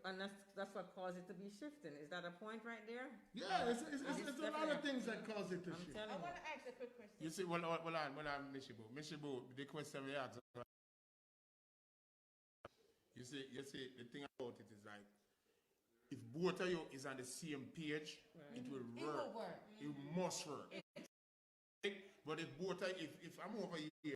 And that's what caused it to be shifting. Is that a point right there? Yeah, it's a lot of things that cause it to shift. I want to ask a quick question. You see, well, Mishibu, the question we asked. You see, the thing about it is like, if both of you is on the same page, it will work. It must work. But if both of if I'm over here,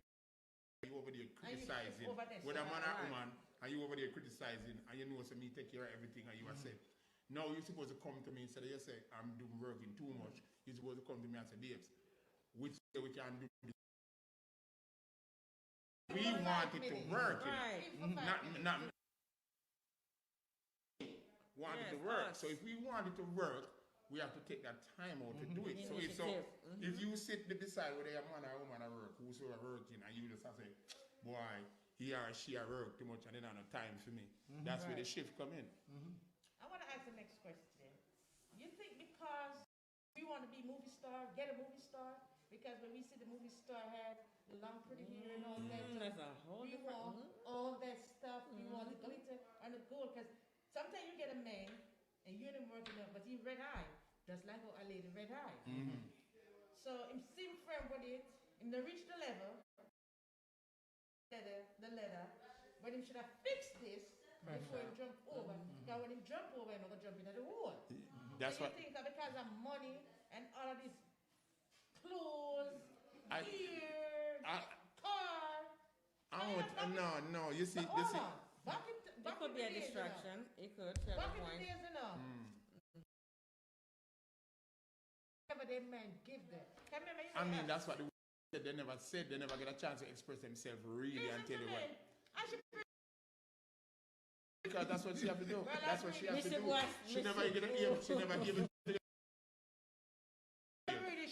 you over there criticizing, whether man or woman, and you over there criticizing, and you know, so me take care of everything, and you are saying, now you're supposed to come to me instead of you say, I'm doing working too much. You're supposed to come to me and say, babes, which way we can do this? We want it to work, not want it to work. So if we want it to work, we have to take that time out to do it. So if you sit beside whether a man or woman at work, whosoever working, and you just say, boy, he or she at work too much and they don't have time for me. That's where the shift come in. I want to ask the next question. You think because we want to be movie star, get a movie star, because when we see the movie star had the long pretty hair and all that, that's a whole different. all that stuff. You want the glitter and the gold. Because sometimes you get a man and you ain't working up, but he red eye. Just like a lady red eye. So him seem firm with it. Him to reach the level. The leather. But him should have fixed this before he jump over. Because when he jump over, he's not going to jump into the hole. That's so you what. think that because of money and all of these clothes, gear, car. No. You see, Back It could be a distraction. It could. Back in the days, you know. Whatever they men give them. I mean, that's what they never said. They never get a chance to express themselves really until they went. Because that's what she have to do. That's what she have to do. She never get a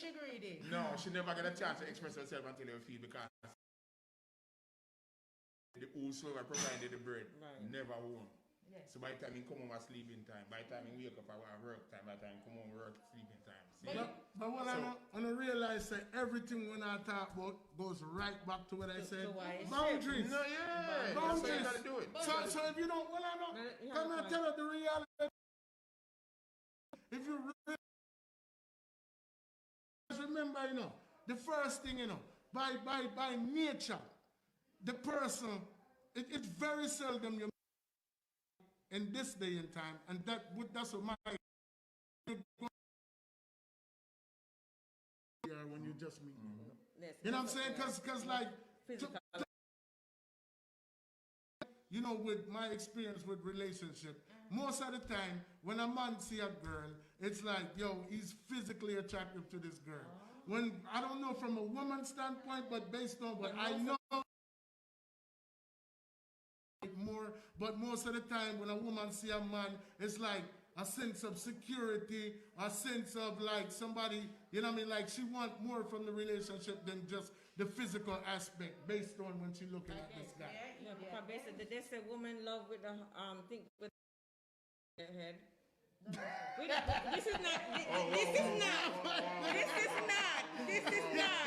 She greedy. No, she never get a chance to express herself until they feel because the whosoever provided the bread never won. Yes. So by the time he come home at sleeping time, by the time he wake up at work time, by the time he come home work sleeping time. See? But what I realize that everything when I talk about goes right back to what I said. Boundaries. No, yeah. Boundaries. You gotta do it. So if you don't, come and tell her the reality. If you really remember, the first thing, by nature, the person, it's very seldom you in this day and time, and that's what my when you just meet me. You know what I'm saying? Because like, with my experience with relationship, most of the time when a man see a girl, it's like, he's physically attracted to this girl. When I don't know from a woman's standpoint, but based on what I know. More, but most of the time when a woman see a man, it's like a sense of security, a sense of like somebody, like she want more from the relationship than just the physical aspect based on when she looking at this guy. Yeah, because basically they say women love with the think with their head. This is not.